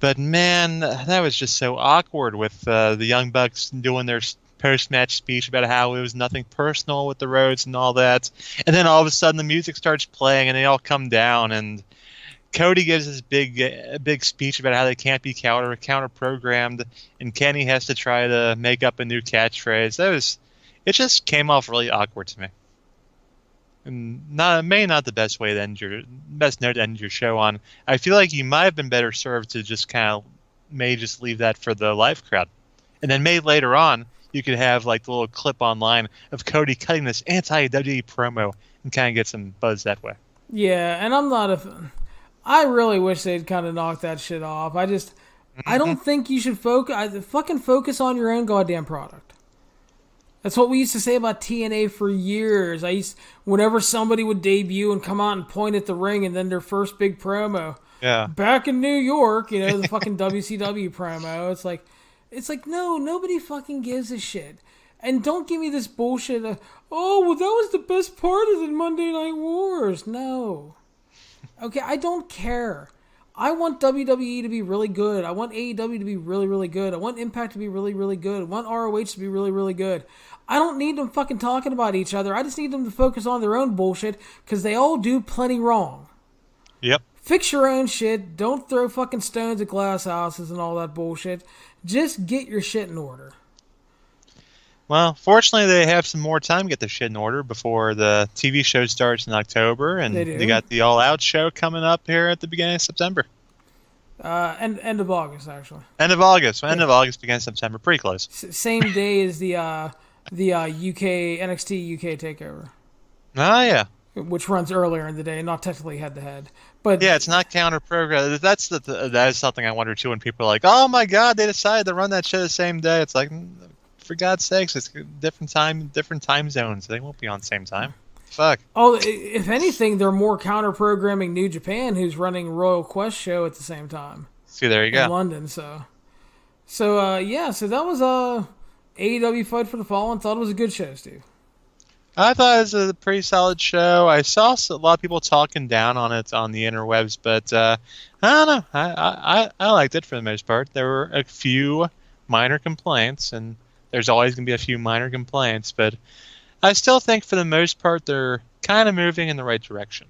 But man, that was just so awkward with the Young Bucks doing their post-match speech about how it was nothing personal with the Rhodes and all that. And then all of a sudden the music starts playing and they all come down and Cody gives this big speech about how they can't be counter-programmed, and Kenny has to try to make up a new catchphrase. It just came off really awkward to me. And not the best way to best note to end your show on. I feel like you might have been better served to just just leave that for the live crowd, and then maybe later on you could have like the little clip online of Cody cutting this anti-WWE promo and kind of get some buzz that way. Yeah, and I really wish they'd kind of knock that shit off. I don't think you should focus on your own goddamn product. That's what we used to say about TNA for years. Whenever somebody would debut and come out and point at the ring and then their first big promo. Yeah. Back in New York, the fucking WCW promo. It's like, no, nobody fucking gives a shit. And don't give me this bullshit of, oh, well, that was the best part of the Monday Night Wars. No. Okay, I don't care. I want WWE to be really good. I want AEW to be really, really good. I want Impact to be really, really good. I want ROH to be really, really good. I don't need them fucking talking about each other. I just need them to focus on their own bullshit, because they all do plenty wrong. Yep. Fix your own shit. Don't throw fucking stones at glass houses and all that bullshit. Just get your shit in order. Well, fortunately, they have some more time to get the shit in order before the TV show starts in October, and they got the All Out show coming up here at the beginning of September. End of August, actually. End of August. End of August, beginning of September. Pretty close. Same day as the UK NXT UK takeover. Oh yeah. Which runs earlier in the day, not technically head to head. But yeah, it's not counter program. That is something I wonder too when people are like, "Oh my God, they decided to run that show the same day." It's like, for God's sakes, it's different time zones. They won't be on the same time. Fuck. Oh, if anything, they're more counter programming New Japan, who's running Royal Quest show at the same time. See, there you go. In London, so that was AEW Fight for the Fallen. Thought it was a good show, Steve. I thought it was a pretty solid show. I saw a lot of people talking down on it on the interwebs, but I don't know. I liked it for the most part. There were a few minor complaints, and there's always going to be a few minor complaints, but I still think for the most part they're kind of moving in the right direction.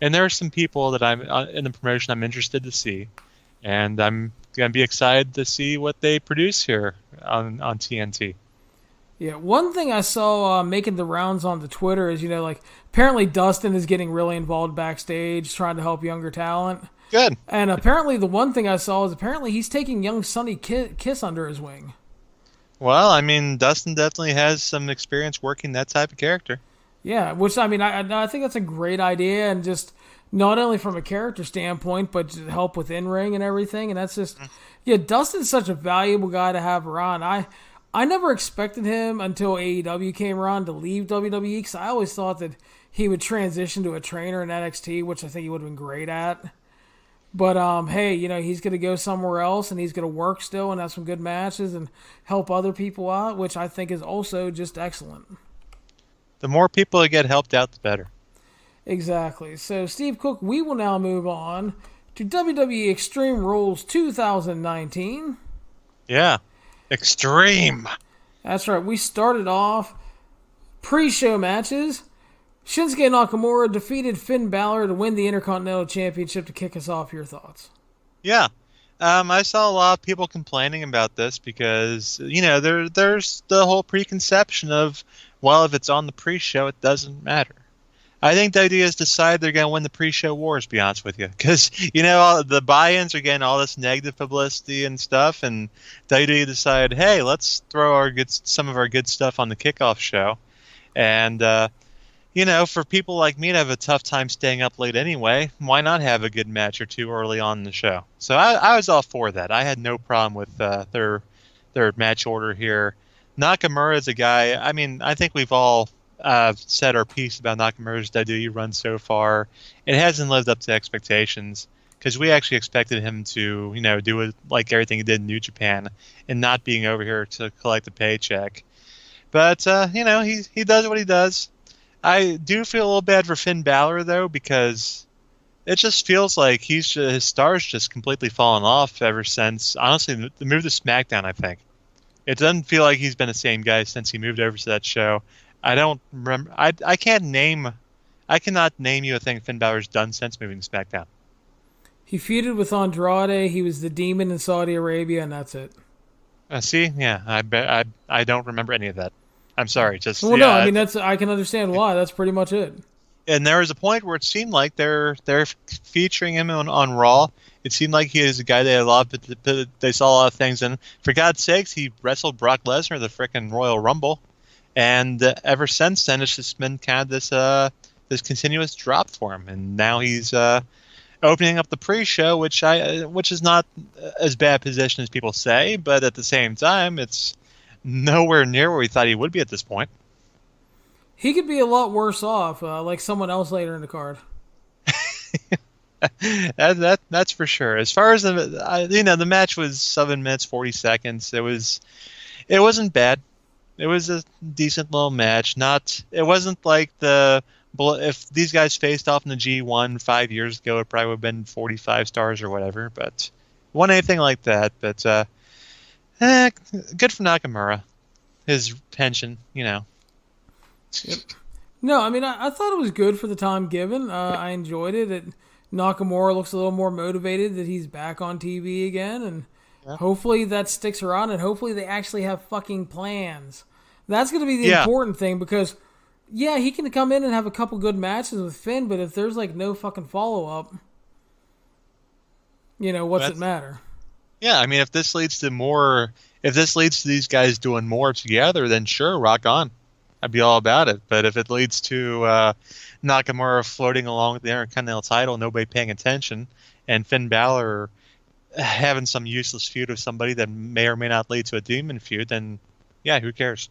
And there are some people that I'm in the promotion I'm interested to see, and I'm gonna be excited to see what they produce here on TNT. Yeah, one thing I saw making the rounds on the Twitter is, like apparently Dustin is getting really involved backstage, trying to help younger talent. Good. And apparently, the one thing I saw is apparently he's taking young Sonny Kiss under his wing. Well, I mean, Dustin definitely has some experience working that type of character. Yeah, which I think that's a great idea, and just not only from a character standpoint, but to help with in ring and everything. And that's just, yeah, Dustin's such a valuable guy to have around. I never expected him until AEW came around to leave WWE, because I always thought that he would transition to a trainer in NXT, which I think he would have been great at. But hey, he's going to go somewhere else, and he's going to work still and have some good matches and help other people out, which I think is also just excellent. The more people that get helped out, the better. Exactly. So, Steve Cook, we will now move on to WWE Extreme Rules 2019. Yeah. Extreme. That's right. We started off pre-show matches. Shinsuke Nakamura defeated Finn Balor to win the Intercontinental Championship. To kick us off, your thoughts? Yeah. I saw a lot of people complaining about this because, there's the whole preconception of, well, if it's on the pre-show, it doesn't matter. I think WWE has decided they're going to win the pre-show wars, to be honest with you. Because, the buy-ins are getting all this negative publicity and stuff, and WWE decided, hey, let's throw some of our good stuff on the kickoff show. And, for people like me to have a tough time staying up late anyway, why not have a good match or two early on in the show? So I was all for that. I had no problem with their match order here. Nakamura is a guy, I think we've all said our piece about Nakamura's WWE run so far. It hasn't lived up to expectations, because we actually expected him to, do it like everything he did in New Japan and not being over here to collect a paycheck. But, he does what he does. I do feel a little bad for Finn Balor, though, because it just feels like his star's just completely fallen off ever since, honestly, the move to SmackDown, I think. It doesn't feel like he's been the same guy since he moved over to that show. I don't remember. I cannot name you a thing Finn Balor's done since moving to SmackDown. He feuded with Andrade. He was the Demon in Saudi Arabia, and that's it. See, yeah, I don't remember any of that. I'm sorry. No, I can understand why. That's pretty much it. And there was a point where it seemed like they're featuring him on Raw. It seemed like he is a guy they had a lot of, they saw a lot of things in. For God's sakes, he wrestled Brock Lesnar the frickin' Royal Rumble, and ever since then it's just been kind of this continuous drop for him. And now he's opening up the pre-show, which is not as bad position as people say, but at the same time, it's nowhere near where we thought he would be at this point. He could be a lot worse off, like someone else later in the card. That's for sure. As far as the match was 7 minutes 40 seconds. It wasn't bad. It was a decent little match. It wasn't like if these guys faced off in the G1 5 years ago, it probably would have been 45 stars or whatever. But it wasn't anything like that. But good for Nakamura. His pension, Yep. No, I thought it was good for the time given. I enjoyed it. Nakamura looks a little more motivated that he's back on TV again, and hopefully that sticks around, and hopefully they actually have fucking plans. That's going to be the important thing, because, yeah, he can come in and have a couple good matches with Finn, but if there's, no fucking follow-up, what's it matter? Yeah, if this leads to these guys doing more together, then sure, rock on. I'd be all about it. But if it leads to Nakamura floating along with the Intercontinental title, nobody paying attention, and Finn Balor having some useless feud with somebody that may or may not lead to a demon feud, then yeah, who cares?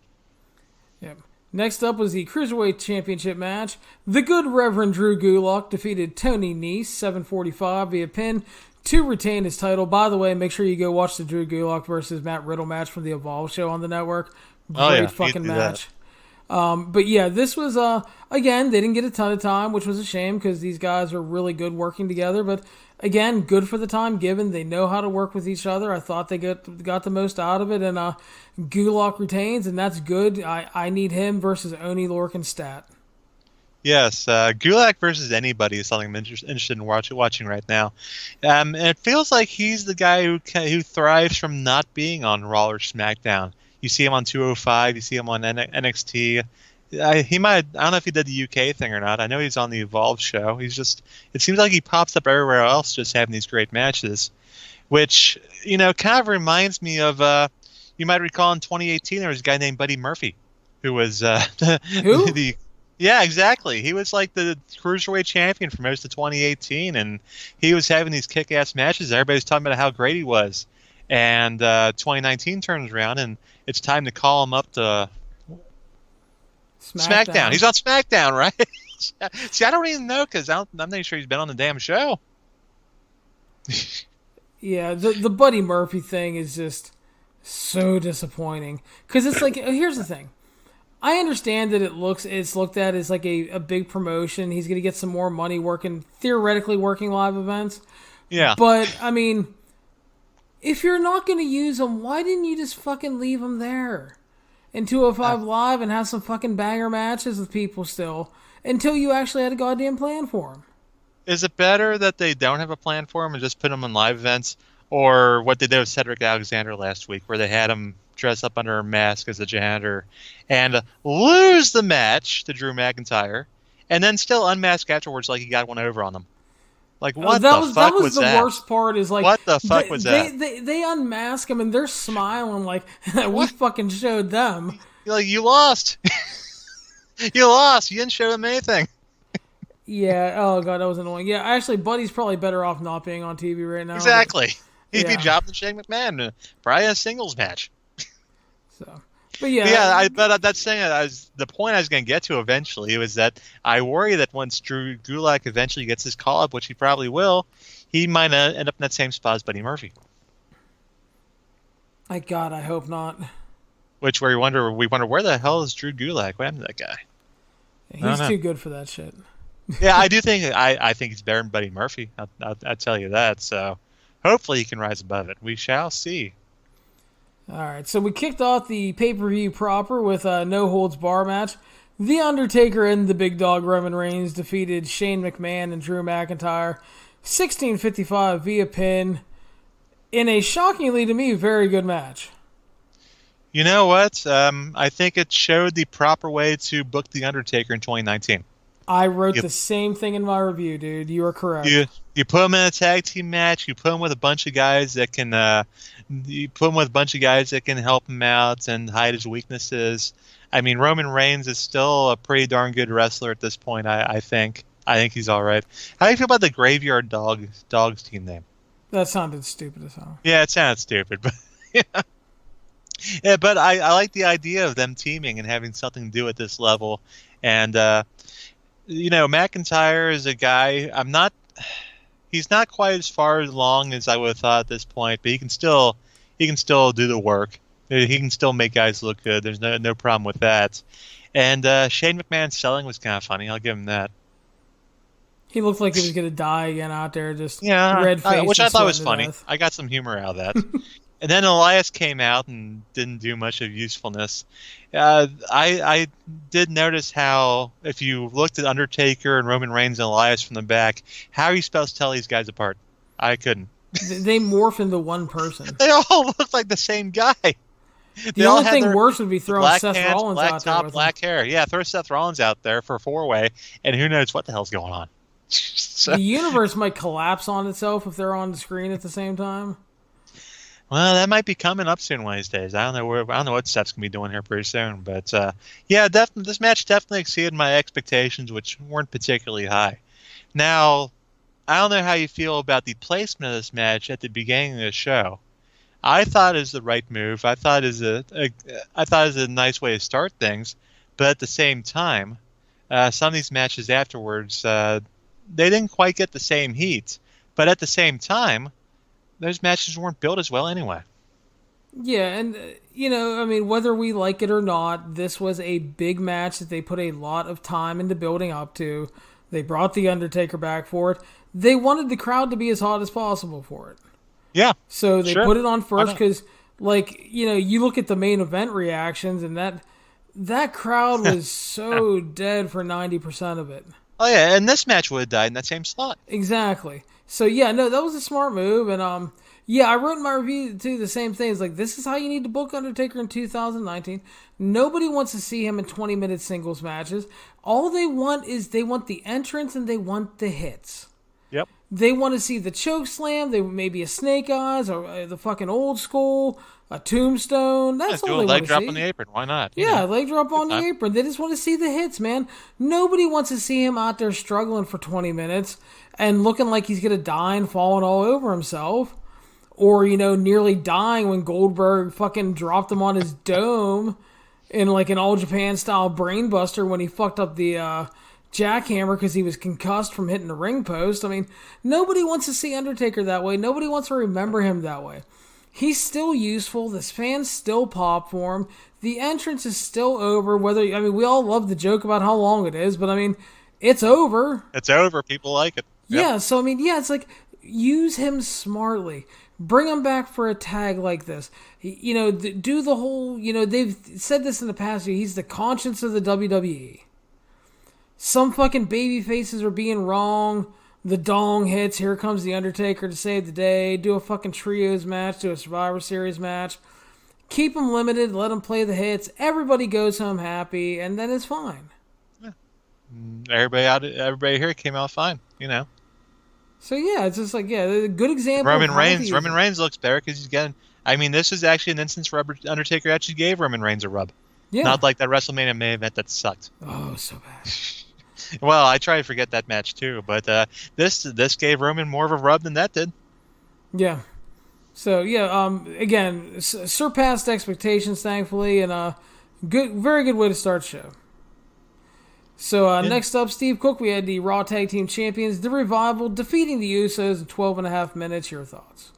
Yep. Next up was the Cruiserweight Championship match. The Good Reverend Drew Gulak defeated Tony Nese, 745 via pin, to retain his title. By the way, make sure you go watch the Drew Gulak versus Matt Riddle match from the Evolve show on the network. Great fucking match. But yeah, this was, again, they didn't get a ton of time, which was a shame because these guys are really good working together. But again, good for the time given. They know how to work with each other. I thought they got the most out of it. And Gulak retains, and that's good. I need him versus Oni Lorcan Stat. Yes, Gulak versus anybody is something I'm interested in watching right now. And it feels like he's the guy who thrives from not being on Raw or SmackDown. You see him on 205, you see him on NXT. He might, I don't know if he did the UK thing or not. I know he's on the Evolve show. It seems like he pops up everywhere else just having these great matches, which, kind of reminds me of, you might recall in 2018, there was a guy named Buddy Murphy who was Who? the yeah, exactly. He was like the cruiserweight champion for most of 2018, and he was having these kick-ass matches. Everybody's talking about how great he was. And 2019 turns around, and it's time to call him up to SmackDown. He's on SmackDown, right? See, I don't even know because I'm not sure he's been on the damn show. Yeah, the Buddy Murphy thing is just so disappointing. Because it's like, here's the thing. I understand that it's looked at as like a big promotion. He's going to get some more money theoretically working live events. Yeah. But, I mean, if you're not going to use him, why didn't you just fucking leave him there in 205 Live and have some fucking banger matches with people still until you actually had a goddamn plan for him? Is it better that they don't have a plan for him and just put him in live events, or what they did with Cedric Alexander last week, where they had him dress up under a mask as a janitor and lose the match to Drew McIntyre, and then still unmask afterwards like he got one over on them? Like, what the fuck was that? That was the worst part. Is like, what the fuck was that? They unmask him and they're smiling like we fucking showed them. Like, you lost. You lost. You didn't show them anything. Yeah. Oh god, that was annoying. Yeah, actually, Buddy's probably better off not being on TV right now. Exactly. He'd be jobbing Shane McMahon probably in a singles match. So, but yeah, that's saying the point I was going to get to eventually was that I worry that once Drew Gulak eventually gets his call up, which he probably will, he might end up in that same spot as Buddy Murphy. I hope not. Which we wonder where the hell is Drew Gulak? What happened to that guy? He's too good for that shit. Yeah, I do think I think he's better than Buddy Murphy. I'll tell you that. So hopefully he can rise above it. We shall see. All right, so we kicked off the pay-per-view proper with a no-holds-bar match. The Undertaker and the Big Dog Roman Reigns defeated Shane McMahon and Drew McIntyre 16:55 via pin in a shockingly, to me, very good match. You know what? I think it showed the proper way to book The Undertaker in 2019. I wrote the same thing in my review, dude. You are correct. You put him in a tag team match. You put him with a bunch of guys that can. You put him with a bunch of guys that can help him out and hide his weaknesses. I mean, Roman Reigns is still a pretty darn good wrestler at this point. I think. I think he's all right. How do you feel about the Graveyard Dogs team name? That sounded stupid as hell. Yeah, it sounds stupid, but yeah. Yeah, but I like the idea of them teaming and having something to do at this level. And McIntyre is a guy. He's not quite as far along as I would have thought at this point, but he can still do the work. He can still make guys look good. There's no problem with that. And Shane McMahon's selling was kind of funny. I'll give him that. He looked like he was going to die again out there, just yeah, red face. Which I thought was funny. Death. I got some humor out of that. And then Elias came out and didn't do much of usefulness. I did notice how, if you looked at Undertaker and Roman Reigns and Elias from the back, how are you supposed to tell these guys apart? I couldn't. They morph into one person. They all look like the same guy. The only thing worse would be throwing Seth Rollins black out top, there. Black hair. Yeah, throw Seth Rollins out there for a 4-way, and who knows what the hell's going on. So, the universe might collapse on itself if they're on the screen at the same time. Well, that might be coming up soon one of these days. I don't know what Seth's gonna be doing here pretty soon, but yeah, this match definitely exceeded my expectations, which weren't particularly high. Now, I don't know how you feel about the placement of this match at the beginning of the show. I thought it was the right move. I thought it was a nice way to start things, but at the same time, some of these matches afterwards, they didn't quite get the same heat. But at the same time, those matches weren't built as well anyway. Yeah, and, whether we like it or not, this was a big match that they put a lot of time into building up to. They brought The Undertaker back for it. They wanted the crowd to be as hot as possible for it. Yeah. So they put it on first because, you look at the main event reactions and That crowd was so dead for 90% of it. Oh yeah, and this match would have died in that same slot. Exactly. So yeah, no, that was a smart move, and yeah, I wrote in my review too the same thing. It's like, this is how you need to book Undertaker in 2019. Nobody wants to see him in 20-minute singles matches. All they want is they want the entrance and they want the hits. Yep. They want to see the choke slam. They maybe a snake eyes or the fucking old school, a tombstone. That's all they want to see. Do a leg drop on the apron. Why not? Yeah, leg drop on the apron. They just want to see the hits, man. Nobody wants to see him out there struggling for 20 minutes and looking like he's going to die and falling all over himself. Or, nearly dying when Goldberg fucking dropped him on his dome in like an All Japan style brainbuster when he fucked up the jackhammer because he was concussed from hitting the ring post. I mean, nobody wants to see Undertaker that way. Nobody wants to remember him that way. He's still useful. The fans still pop for him. The entrance is still over. We all love the joke about how long it is, but I mean, it's over. It's over. People like it. Yep. Yeah, so I mean, yeah, it's like, use him smartly. Bring him back for a tag like this. Do the whole, they've said this in the past, he's the conscience of the WWE. Some fucking baby faces are being wrong. The dong hits. Here comes the Undertaker to save the day. Do a fucking trios match. Do a Survivor Series match. Keep them limited. Let them play the hits. Everybody goes home happy, and then it's fine. Yeah. Everybody here came out fine. So yeah, it's just like, a good example. Roman Reigns looks better because he's getting. I mean, this is actually an instance where Undertaker actually gave Roman Reigns a rub. Yeah. Not like that WrestleMania main event that sucked. Oh, so bad. Well, I try to forget that match too, but this gave Roman more of a rub than that did. Yeah. So yeah, again, surpassed expectations, thankfully, and very good way to start the show. So next up, Steve Cook, we had the Raw Tag Team Champions, The Revival, defeating the Usos in 12.5 minutes. Your thoughts?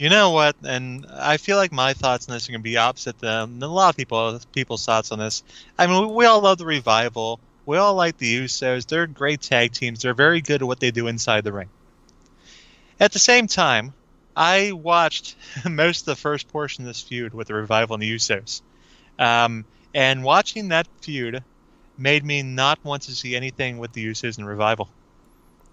You know what? And I feel like my thoughts on this are going to be opposite than a lot of people's thoughts on this. I mean, we all love The Revival. We all like the Usos. They're great tag teams. They're very good at what they do inside the ring. At the same time, I watched most of the first portion of this feud with The Revival and the Usos. And watching that feud made me not want to see anything with the Usos and Revival.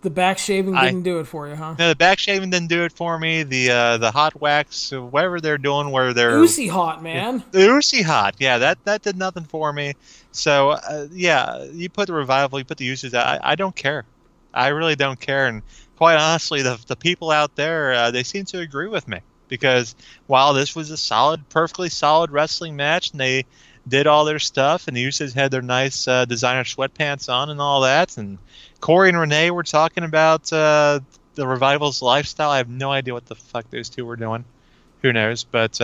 The back shaving didn't do it for you, huh? No, the back shaving didn't do it for me. The hot wax, whatever they're doing, where they're Uzi hot, man. The Uzi hot, yeah, that did nothing for me. So you put the Revival, you put the Usos. I don't care. I really don't care. And quite honestly, the people out there, they seem to agree with me, because while this was a perfectly solid wrestling match, and they did all their stuff, and the Usos had their nice designer sweatpants on and all that, and Corey and Renee were talking about the Revival's lifestyle. I have no idea what the fuck those two were doing. Who knows? But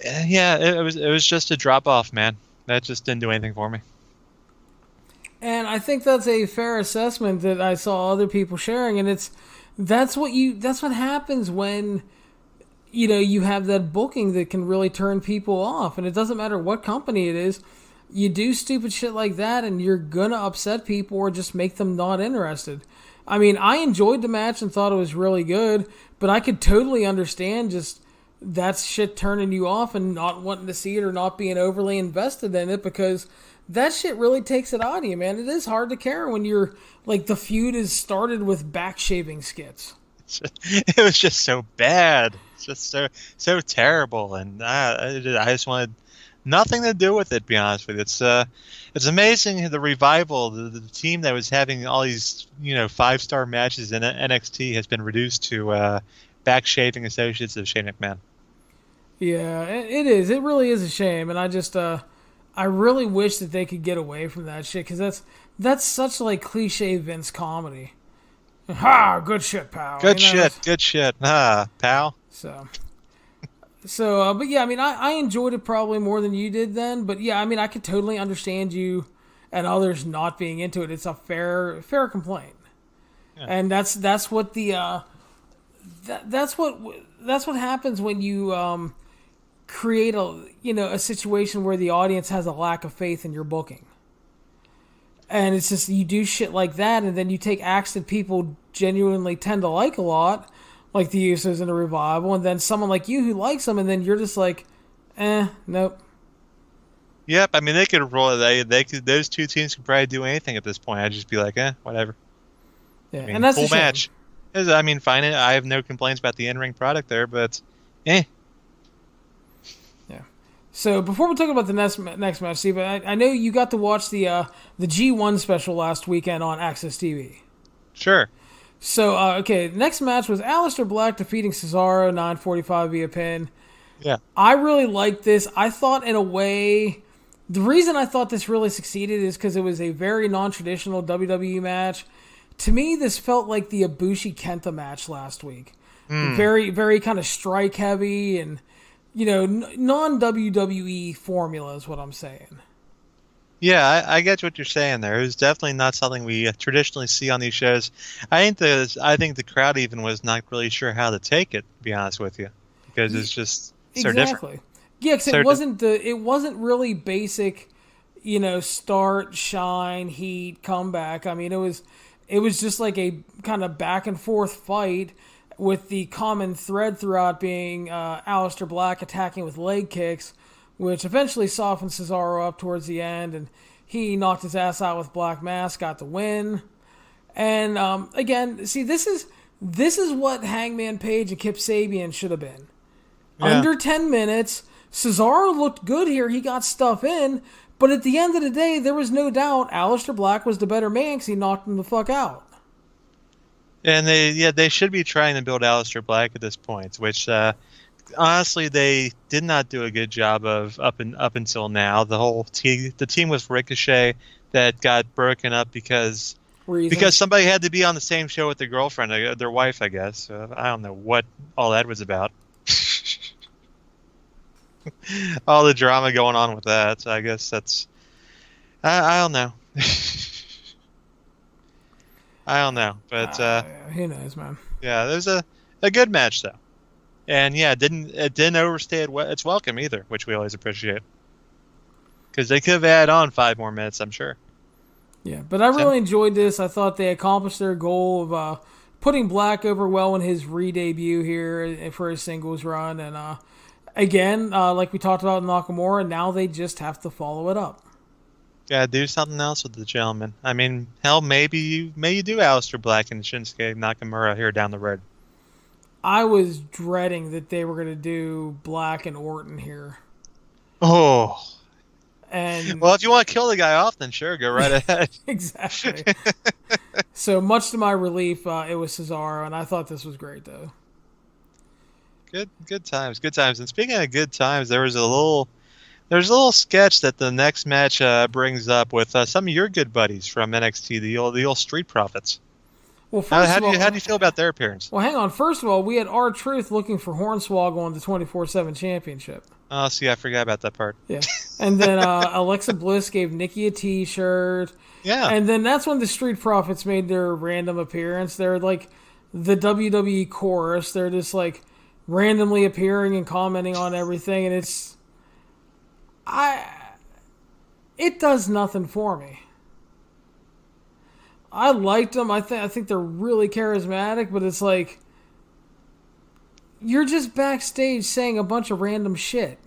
it was just a drop off, man. That just didn't do anything for me. And I think that's a fair assessment that I saw other people sharing, and that's what happens when you have that booking that can really turn people off. And it doesn't matter what company it is. You do stupid shit like that, and you're going to upset people or just make them not interested. I mean, I enjoyed the match and thought it was really good, but I could totally understand just that shit turning you off and not wanting to see it or not being overly invested in it, because that shit really takes it out of you, man. It is hard to care when you're, like, the feud is started with back shaving skits. It was just so bad. It's just so terrible, and I just wanted nothing to do with it, to be honest with you. It's amazing the Revival, the team that was having all these 5-star matches in NXT, has been reduced to back shaving associates of Shane McMahon. Yeah, it is. It really is a shame, and I just I really wish that they could get away from that shit, because that's such like cliche Vince comedy. Ha! Good shit, pal. Good shit. Ah, pal. So, but yeah, I mean, I enjoyed it probably more than you did then. But yeah, I mean, I could totally understand you and others not being into it. It's a fair complaint, yeah. And that's what the that's what happens when you create a situation where the audience has a lack of faith in your booking. And it's just, you do shit like that, and then you take acts that people genuinely tend to like a lot, like the Usos and the Revival, and then someone like you who likes them, and then you're just like, nope. Yep, I mean they could roll. They could. Those two teams could probably do anything at this point. I'd just be like, whatever. Yeah, I and mean, that's a cool shame. match. I mean, fine. I have no complaints about the in-ring product there, but eh. Yeah. So before we talk about the next match, Steve, I know you got to watch the G1 special last weekend on Access TV. Sure. So okay, the next match was Aleister Black defeating Cesaro 9:45 via pin. Yeah. I really liked this. I thought in a way, the reason I thought this really succeeded is because it was a very non-traditional WWE match. To me, this felt like the Ibushi Kenta match last week. Very, very kind of strike heavy and, non-WWE formula is what I'm saying. Yeah, I get what you're saying there. It was definitely not something we traditionally see on these shows. I think the crowd even was not really sure how to take it, to be honest with you, because it's just so different. Exactly. Yeah, because So it wasn't really basic, start, shine, heat, comeback. I mean, it was just like a kind of back and forth fight with the common thread throughout being Aleister Black attacking with leg kicks, which eventually softened Cesaro up towards the end, and he knocked his ass out with Black Mass, got the win. And again, see, this is what Hangman Page and Kip Sabian should have been. yeah. Under 10 minutes, Cesaro looked good here. He got stuff in, but at the end of the day, there was no doubt Aleister Black was the better man because he knocked him the fuck out. And they should be trying to build Aleister Black at this point, which honestly they did not do a good job of up until now. The team with Ricochet that got broken up because somebody had to be on the same show with their girlfriend, their wife, I guess. I don't know what all that was about. All the drama going on with that. So I guess that's I don't know. I don't know, but who knows, man. yeah, it was a good match though, and yeah, it didn't overstay its welcome either, which we always appreciate. Because they could have added on 5 more minutes, I'm sure. Yeah, but I really enjoyed this. I thought they accomplished their goal of putting Black over well in his re-debut here for his singles run, and again, like we talked about in Nakamura, now they just have to follow it up. Yeah, do something else with the gentleman. I mean, hell, maybe you do Aleister Black and Shinsuke Nakamura here down the road. I was dreading that they were going to do Black and Orton here. Oh. And well, if you want to kill the guy off, then sure, go right ahead. Exactly. So much to my relief, it was Cesaro, and I thought this was great, though. Good times. And speaking of good times, there's a little sketch that the next match brings up with some of your good buddies from NXT, the old Street Profits. Well, how do you feel about their appearance? Well, hang on. First of all, we had R-Truth looking for Hornswoggle on the 24/7 championship. Oh, see, I forgot about that part. Yeah. And then Alexa Bliss gave Nikki a T-shirt. Yeah. And then that's when the Street Profits made their random appearance. They're like the WWE chorus. They're just like randomly appearing and commenting on everything, and it does nothing for me. I liked them. I think they're really charismatic, but it's like you're just backstage saying a bunch of random shit.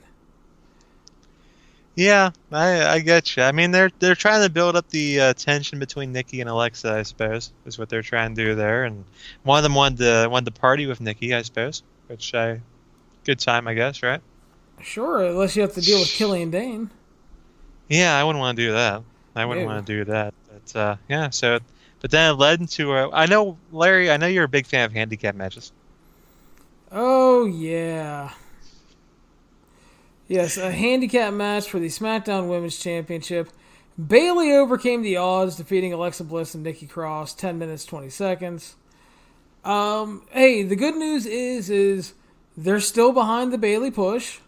Yeah, I get you. I mean, they're trying to build up the tension between Nikki and Alexa, I suppose, is what they're trying to do there. And one of them wanted to party with Nikki, I suppose, good time, I guess, right? Sure, unless you have to deal with Killian Dane. Yeah, I wouldn't want to do that. But yeah. So, but then it led into I know, Larry. I know you're a big fan of handicap matches. Oh yeah. Yes, a handicap match for the SmackDown Women's Championship. Bayley overcame the odds, defeating Alexa Bliss and Nikki Cross, 10 minutes, 20 seconds. Hey, the good news is they're still behind the Bayley push.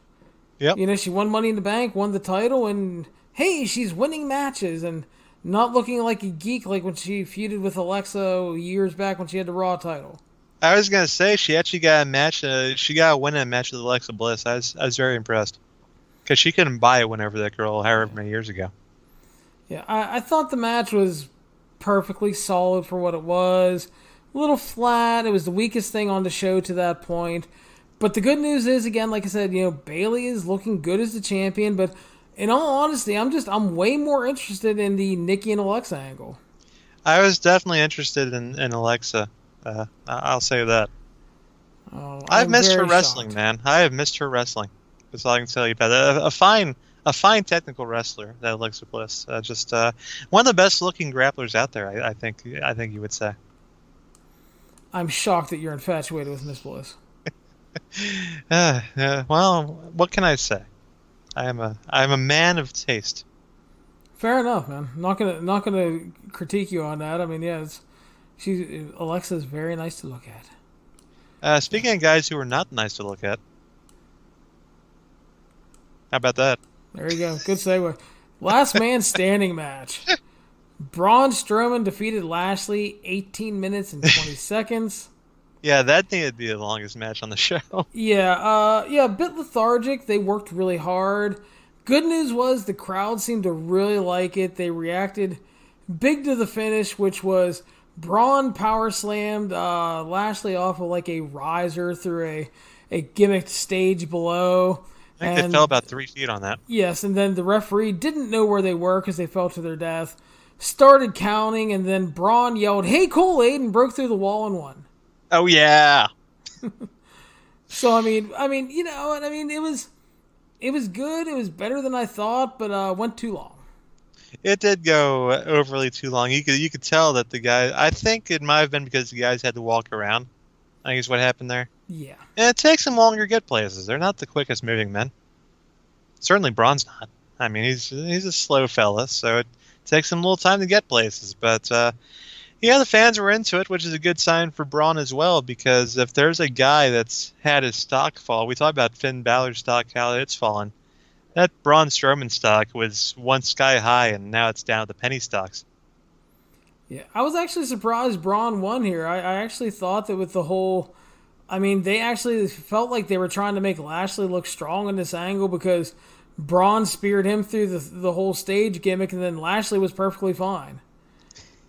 Yep. She won Money in the Bank, won the title, and hey, she's winning matches and not looking like a geek like when she feuded with Alexa years back when she had the Raw title. I was gonna say she actually got a match. She got a win in a match with Alexa Bliss. I was very impressed because she couldn't buy a win over that girl however many years ago. Yeah, I thought the match was perfectly solid for what it was. A little flat. It was the weakest thing on the show to that point. But the good news is, again, like I said, Bayley is looking good as the champion. But In all honesty, I'm way more interested in the Nikki and Alexa angle. I was definitely interested in Alexa. I'll say that. Oh, I've I'm missed her very wrestling, shocked. man. I have missed her wrestling. That's all I can tell you about that. A fine technical wrestler, that Alexa Bliss. Just one of the best looking grapplers out there. I think. I think you would say. I'm shocked that you're infatuated with Miss Bliss. Well, what can I say? I'm a man of taste. Fair enough, man. Not gonna critique you on that. I mean, yeah, Alexa's very nice to look at. Speaking of guys who are not nice to look at, how about that? There you go. Good segue. Last man standing match. Braun Strowman defeated Lashley 18 minutes and 20 seconds. Yeah, that needed to be the longest match on the show. Yeah, a bit lethargic. They worked really hard. Good news was the crowd seemed to really like it. They reacted big to the finish, which was Braun power slammed Lashley off of like a riser through a gimmicked stage below. I think they fell about 3 feet on that. Yes, and then the referee didn't know where they were because they fell to their death. Started counting, and then Braun yelled, "Hey, Kool-Aid," and broke through the wall and won. Oh yeah. So I mean, you know, and I mean, it was good. It was better than I thought, but went too long. It did go overly too long. You could tell that the guy. I think it might have been because the guys had to walk around. I think is what happened there. Yeah. And it takes them longer to get places. They're not the quickest moving men. Certainly Braun's not. I mean, he's a slow fella, so it takes him a little time to get places. But yeah, the fans were into it, which is a good sign for Braun as well, because if there's a guy that's had his stock fall, we talked about Finn Balor's stock, how it's fallen. That Braun Strowman stock was once sky high, and now it's down to the penny stocks. Yeah, I was actually surprised Braun won here. I actually thought that with the whole, I mean, they actually felt like they were trying to make Lashley look strong in this angle because Braun speared him through the whole stage gimmick, and then Lashley was perfectly fine.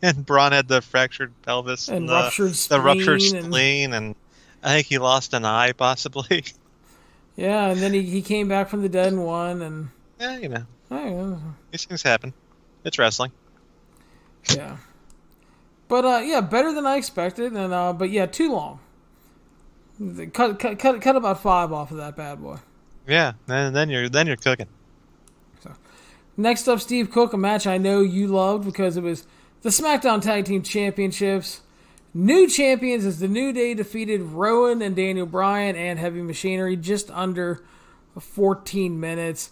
And Braun had the fractured pelvis And and ruptured the ruptured spleen spleen, and I think he lost an eye, possibly. Yeah, and then he came back from the dead and won, and Yeah, you know, oh, these things happen. It's wrestling. yeah. But yeah, better than I expected, and but yeah, too long. Cut about 5 off of that bad boy. Yeah, and then you're cooking. So next up, Steve Cook, a match I know you loved because it was the SmackDown Tag Team Championships. New champions as the New Day defeated Rowan and Daniel Bryan and Heavy Machinery just under 14 minutes.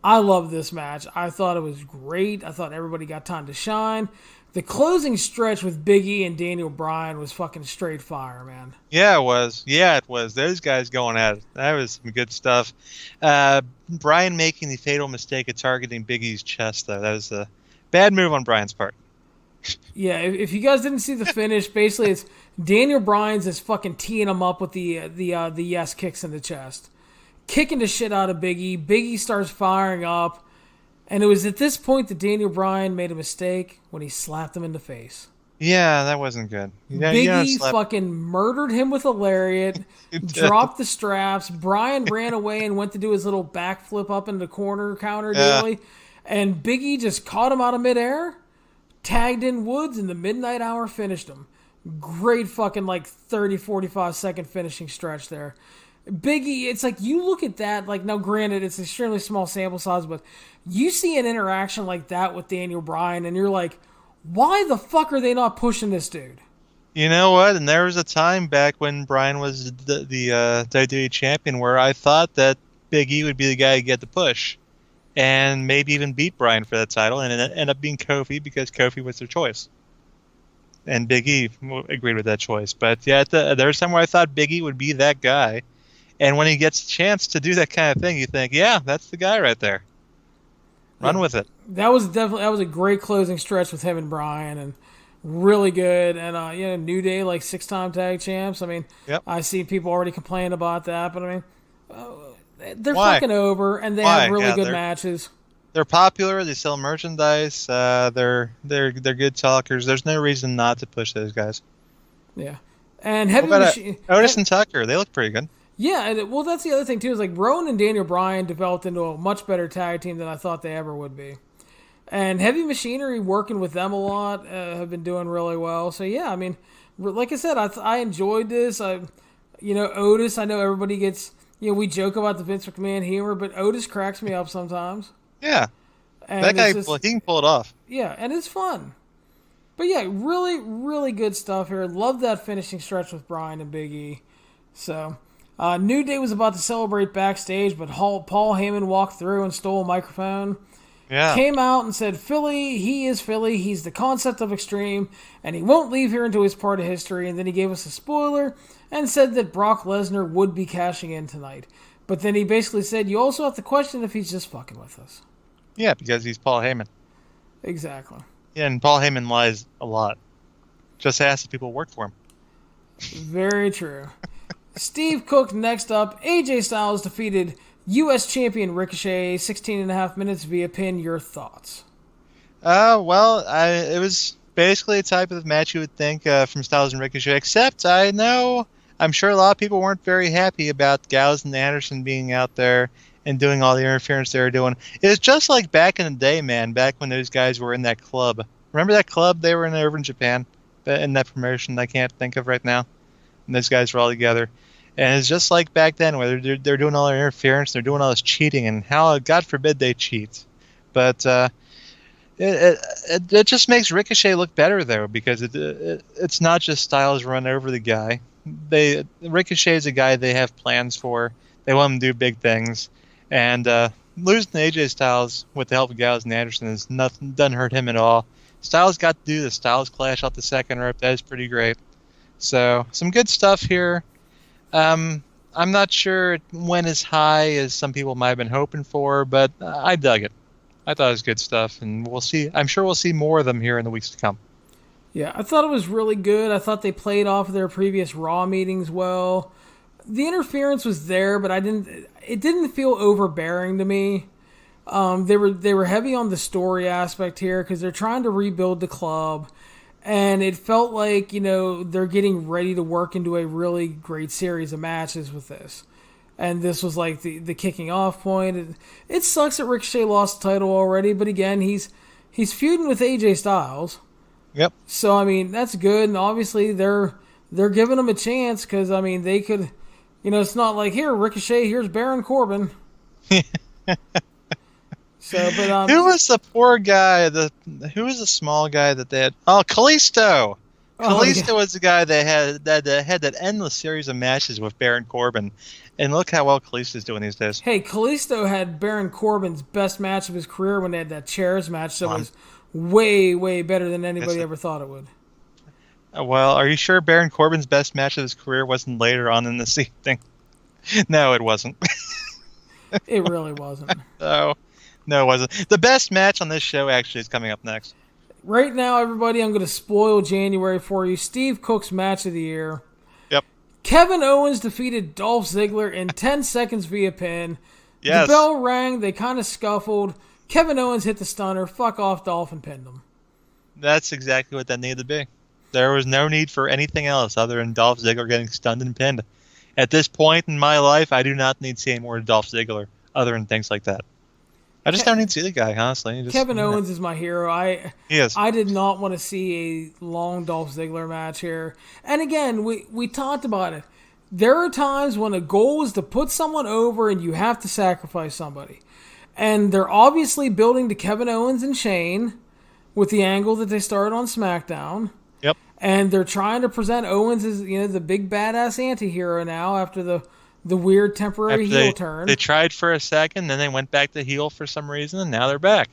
I love this match. I thought it was great. I thought everybody got time to shine. The closing stretch with Big E and Daniel Bryan was fucking straight fire, man. Yeah, it was. Yeah, it was. Those guys going at it. That was some good stuff. Bryan making the fatal mistake of targeting Big E's chest, though. That was a bad move on Bryan's part. Yeah, if you guys didn't see the finish, basically it's Daniel Bryan's is fucking teeing him up with the yes kicks in the chest. Kicking the shit out of Big E. Big E starts firing up. And it was at this point that Daniel Bryan made a mistake when he slapped him in the face. Yeah, that wasn't good. Big E fucking murdered him with a lariat, dropped the straps. Bryan ran away and went to do his little backflip up in the corner counter daily. And Big E just caught him out of midair, tagged in Woods, and the midnight hour finished him. Great fucking like 30, 45 second finishing stretch there. Big E, it's like you look at that, like now granted it's an extremely small sample size, but you see an interaction like that with Daniel Bryan and you're like, why the fuck are they not pushing this dude? You know what? And there was a time back when Bryan was the WWE champion where I thought that Big E would be the guy to get the push and maybe even beat Bryan for that title, and it ended up being Kofi because Kofi was their choice. And Big E agreed with that choice. But yeah, there was time where I thought Big E would be that guy. And when he gets a chance to do that kind of thing, you think, yeah, that's the guy right there. Run with it. That was a great closing stretch with him and Bryan, and really good. And New Day, like 6-time tag champs. I mean, yep. I see people already complaining about that, but I mean, they're fucking over, and they have really good matches. They're popular. They sell merchandise. They're good talkers. There's no reason not to push those guys. Yeah, and Heavy Machine. Otis and Tucker, they look pretty good. Yeah, and well, that's the other thing too. Is like Rowan and Daniel Bryan developed into a much better tag team than I thought they ever would be. And Heavy Machinery, working with them a lot, have been doing really well. So yeah, I mean, like I said, I enjoyed this. Otis. I know everybody gets, we joke about the Vince McMahon humor, but Otis cracks me up sometimes. Yeah, And that guy, just, he can pull it off. yeah, and it's fun. But yeah, really, really good stuff here. Love that finishing stretch with Bryan and Big E. So, New Day was about to celebrate backstage, but Paul Heyman walked through and stole a microphone. Yeah. Came out and said, Philly, he is Philly. He's the concept of Extreme, and he won't leave here until he's part of history. And then he gave us a spoiler and said that Brock Lesnar would be cashing in tonight. But then he basically said, you also have to question if he's just fucking with us. Yeah, because he's Paul Heyman. Exactly. Yeah, and Paul Heyman lies a lot. Just ask the people who work for him. Very true. Steve Cook next up. AJ Styles defeated U.S. champion Ricochet, 16 and a half minutes via pin. Your thoughts? It was basically a type of match you would think from Styles and Ricochet, except I'm sure a lot of people weren't very happy about Gallows and Anderson being out there and doing all the interference they were doing. It was just like back in the day, man, back when those guys were in that club. Remember that club they were in over in Japan? In that promotion I can't think of right now. And those guys were all together. And it's just like back then where they're doing all their interference, they're doing all this cheating, and how, God forbid, they cheat. But it just makes Ricochet look better, though, because it's not just Styles run over the guy. Ricochet is a guy they have plans for. They want him to do big things. And losing to AJ Styles with the help of Gallows and Anderson doesn't hurt him at all. Styles got to do the Styles Clash off the second rope. That is pretty great. So, some good stuff here. I'm not sure it went as high as some people might have been hoping for, but I dug it. I thought it was good stuff, and we'll see. I'm sure we'll see more of them here in the weeks to come. Yeah, I thought it was really good. I thought they played off of their previous Raw meetings well. The interference was there, but it didn't feel overbearing to me. They were heavy on the story aspect here because they're trying to rebuild the club, and it felt like they're getting ready to work into a really great series of matches with this. And this was like the kicking off point. It sucks that Ricochet lost the title already, but again, he's feuding with AJ Styles. Yep. So I mean that's good, and obviously they're giving him a chance because I mean they could, it's not like here Ricochet, here's Baron Corbin. So, but who was the poor guy? Who was the small guy that they had? Oh, Kalisto. Kalisto was the guy that had that endless series of matches with Baron Corbin. And look how well Kalisto's doing these days. Hey, Kalisto had Baron Corbin's best match of his career when they had that chairs match that was way, way better than anybody ever thought it would. Well, are you sure Baron Corbin's best match of his career wasn't later on in the evening? No, it wasn't. It really wasn't. No, it wasn't. The best match on this show actually is coming up next. Right now, everybody, I'm going to spoil January for you. Steve Cook's match of the year. Yep. Kevin Owens defeated Dolph Ziggler in 10 seconds via pin. Yes. The bell rang. They kind of scuffled. Kevin Owens hit the stunner. Fuck off, Dolph, and pinned him. That's exactly what that needed to be. There was no need for anything else other than Dolph Ziggler getting stunned and pinned. At this point in my life, I do not need to see any more Dolph Ziggler other than things like that. I just don't need to see the guy, honestly. Kevin Owens is my hero. He is. I did not want to see a long Dolph Ziggler match here. And again, we talked about it. There are times when a goal is to put someone over and you have to sacrifice somebody. And they're obviously building to Kevin Owens and Shane with the angle that they started on SmackDown. Yep. And they're trying to present Owens as the big badass anti-hero now after the weird temporary heel turn. They tried for a second, then they went back to heel for some reason, and now they're back.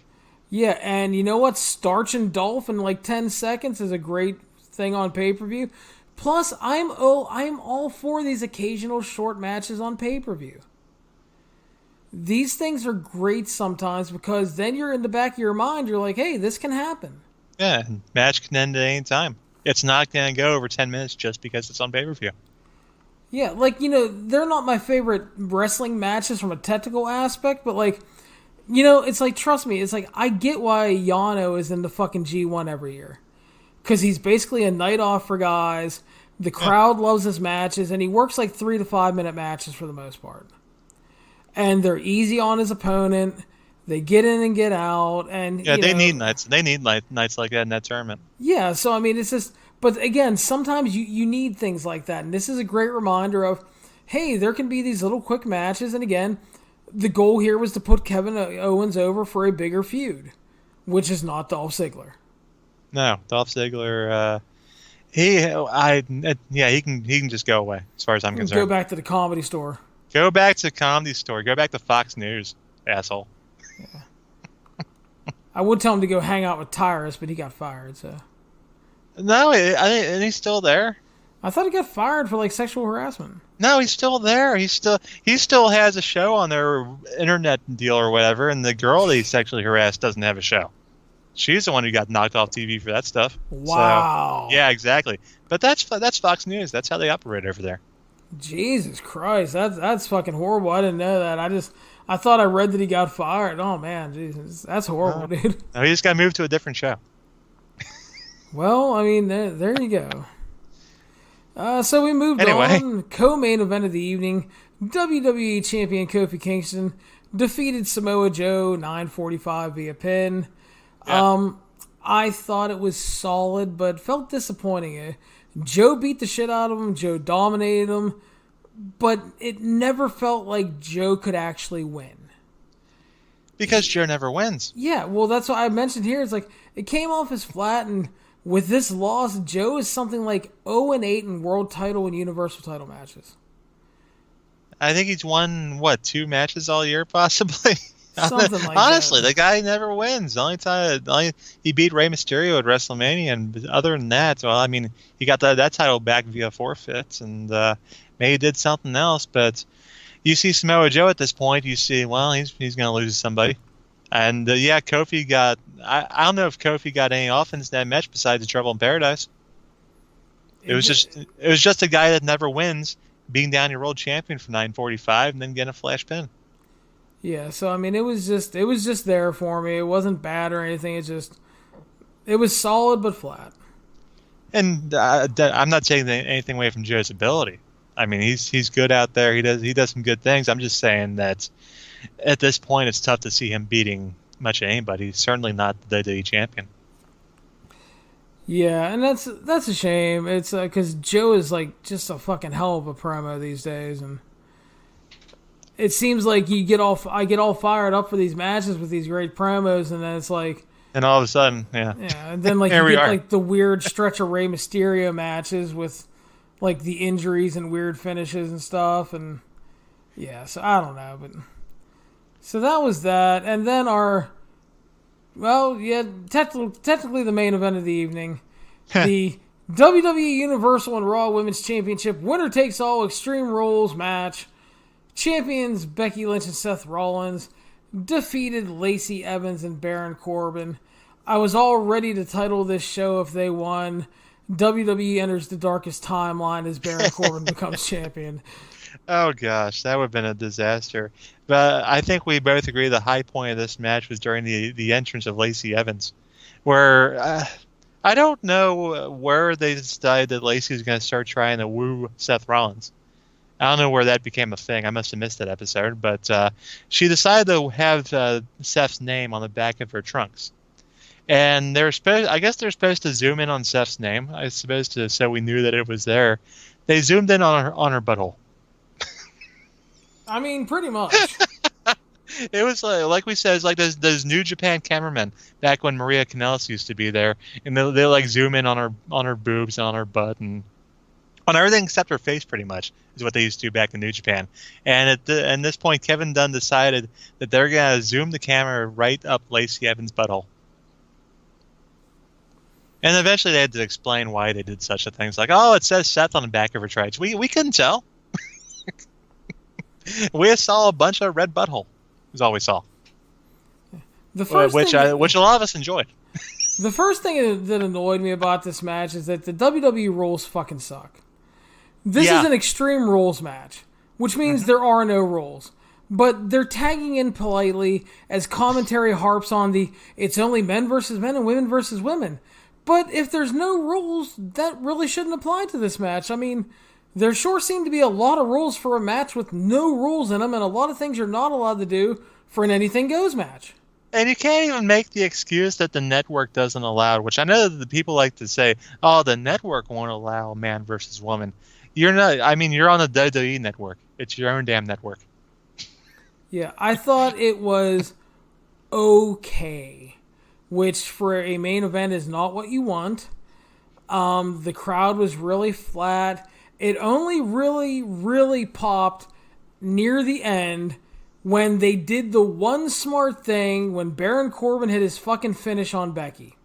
Yeah, and you know what? Starching Dolph in like 10 seconds is a great thing on pay-per-view. Plus, I'm all for these occasional short matches on pay-per-view. These things are great sometimes because then you're in the back of your mind, you're like, hey, this can happen. Yeah, match can end at any time. It's not going to go over 10 minutes just because it's on pay-per-view. Yeah, like, they're not my favorite wrestling matches from a technical aspect, but, like, it's like, trust me, it's like, I get why Yano is in the fucking G1 every year. Because he's basically a night off for guys. The crowd loves his matches, and he works like 3 to 5 minute matches for the most part. And they're easy on his opponent. They get in and get out, and they need nights. They need nights like that in that tournament. Yeah, so I mean, it's just. But again, sometimes you need things like that, and this is a great reminder of, hey, there can be these little quick matches, and again, the goal here was to put Kevin Owens over for a bigger feud, which is not Dolph Ziggler. No, Dolph Ziggler. He can just go away as far as I'm concerned. Go back to the Comedy Store. Go back to Comedy Store. Go back to Fox News, asshole. Yeah. I would tell him to go hang out with Tyrus, but he got fired. So. No, and he's still there. I thought he got fired for like sexual harassment. No, he's still there. He still has a show on their internet deal or whatever, and the girl that he sexually harassed doesn't have a show. She's the one who got knocked off TV for that stuff. Wow. So, yeah, exactly. But that's Fox News. That's how they operate over there. Jesus Christ, that's fucking horrible. I didn't know that. I thought I read that he got fired. Oh man, Jesus, that's horrible, dude. No, he just got moved to a different show. Well, I mean, there you go. So we moved on. Co-main event of the evening: WWE Champion Kofi Kingston defeated Samoa Joe 9:45 via pin. Yeah. I thought it was solid, but felt disappointing. Joe beat the shit out of him. Joe dominated him, but it never felt like Joe could actually win. Because Joe never wins. Yeah, well, that's what I mentioned here. It's like it came off as flat, and with this loss, Joe is something like 0-8 in world title and universal title matches. I think he's won, 2 matches all year, possibly? Something like Honestly, that. the guy never wins. The only time he beat Rey Mysterio at WrestleMania, and other than that, well, I mean, he got that title back via forfeits, and maybe he did something else. But you see Samoa Joe at this point, you see, well, he's going to lose to somebody. And Kofi got. I don't know if Kofi got any offense in that match besides the Trouble in Paradise. It was just a guy that never wins, being down your world champion for 9:45 and then getting a flash pin. Yeah, so I mean, it was just there for me. It wasn't bad or anything. It was solid but flat. And I'm not taking anything away from Joe's ability. I mean, he's good out there. He does some good things. I'm just saying that at this point, it's tough to see him beating much of anybody. He's certainly not the WWE champion. Yeah, and that's a shame. It's because Joe is like just a fucking hell of a promo these days, and it seems like I get all fired up for these matches with these great promos, and then it's like, and all of a sudden, yeah, and then like you get like the weird stretch of Rey Mysterio matches with like the injuries and weird finishes and stuff, and yeah, so I don't know, but so that was that, and then technically the main event of the evening, the WWE Universal and Raw Women's Championship winner takes all Extreme Rules match. Champions Becky Lynch and Seth Rollins defeated Lacey Evans and Baron Corbin. I was all ready to title this show if they won. WWE enters the darkest timeline as Baron Corbin becomes champion. Oh gosh, that would have been a disaster. But I think we both agree the high point of this match was during the entrance of Lacey Evans, where I don't know where they decided that Lacey was going to start trying to woo Seth Rollins. I don't know where that became a thing. I must have missed that episode. But she decided to have Seth's name on the back of her trunks. And I guess they're supposed to zoom in on Seth's name. I suppose so we knew that it was there. They zoomed in on her butthole. I mean, pretty much. It was like we said, it's like those New Japan cameramen back when Maria Kanellis used to be there, and they like zoom in on her boobs and on her butt and on everything except her face, pretty much, is what they used to do back in New Japan. And at this point, Kevin Dunn decided that they're going to zoom the camera right up Lacey Evans' butthole. And eventually they had to explain why they did such a thing. It's like, oh, it says Seth on the back of her tights. We couldn't tell. We saw a bunch of red butthole, is all we saw. Which a lot of us enjoyed. The first thing that annoyed me about this match is that the WWE rules fucking suck. This is an Extreme Rules match, which means there are no rules. But they're tagging in politely as commentary harps on it's only men versus men and women versus women. But if there's no rules, that really shouldn't apply to this match. I mean, there sure seem to be a lot of rules for a match with no rules in them, and a lot of things you're not allowed to do for an anything goes match. And you can't even make the excuse that the network doesn't allow, which I know that the people like to say, oh, the network won't allow man versus woman. You're not, I mean, you're on the WWE network. It's your own damn network. Yeah, I thought it was okay, which for a main event is not what you want. The crowd was really flat. It only really popped near the end when they did the one smart thing when Baron Corbin hit his fucking finish on Becky.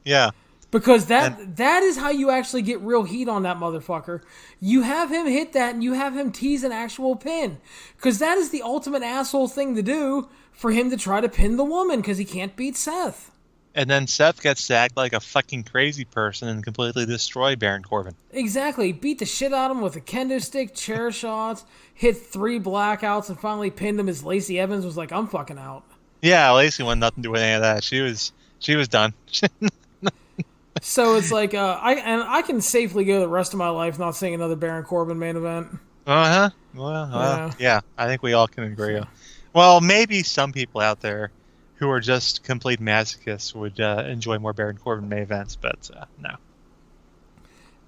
Yeah. Because that is how you actually get real heat on that motherfucker. You have him hit that and you have him tease an actual pin. Because that is the ultimate asshole thing to do for him to try to pin the woman because he can't beat Seth. And then Seth gets to act like a fucking crazy person and completely destroy Baron Corbin. Exactly. Beat the shit out of him with a kendo stick, chair shots, hit 3 blackouts, and finally pinned him as Lacey Evans was like, I'm fucking out. Yeah, Lacey wanted nothing to do with any of that. She was done. So it's like, I can safely go the rest of my life not seeing another Baron Corbin main event. Uh-huh. Well, yeah, I think we all can agree. Well, maybe some people out there who are just complete masochists would enjoy more Baron Corbin main events, but no.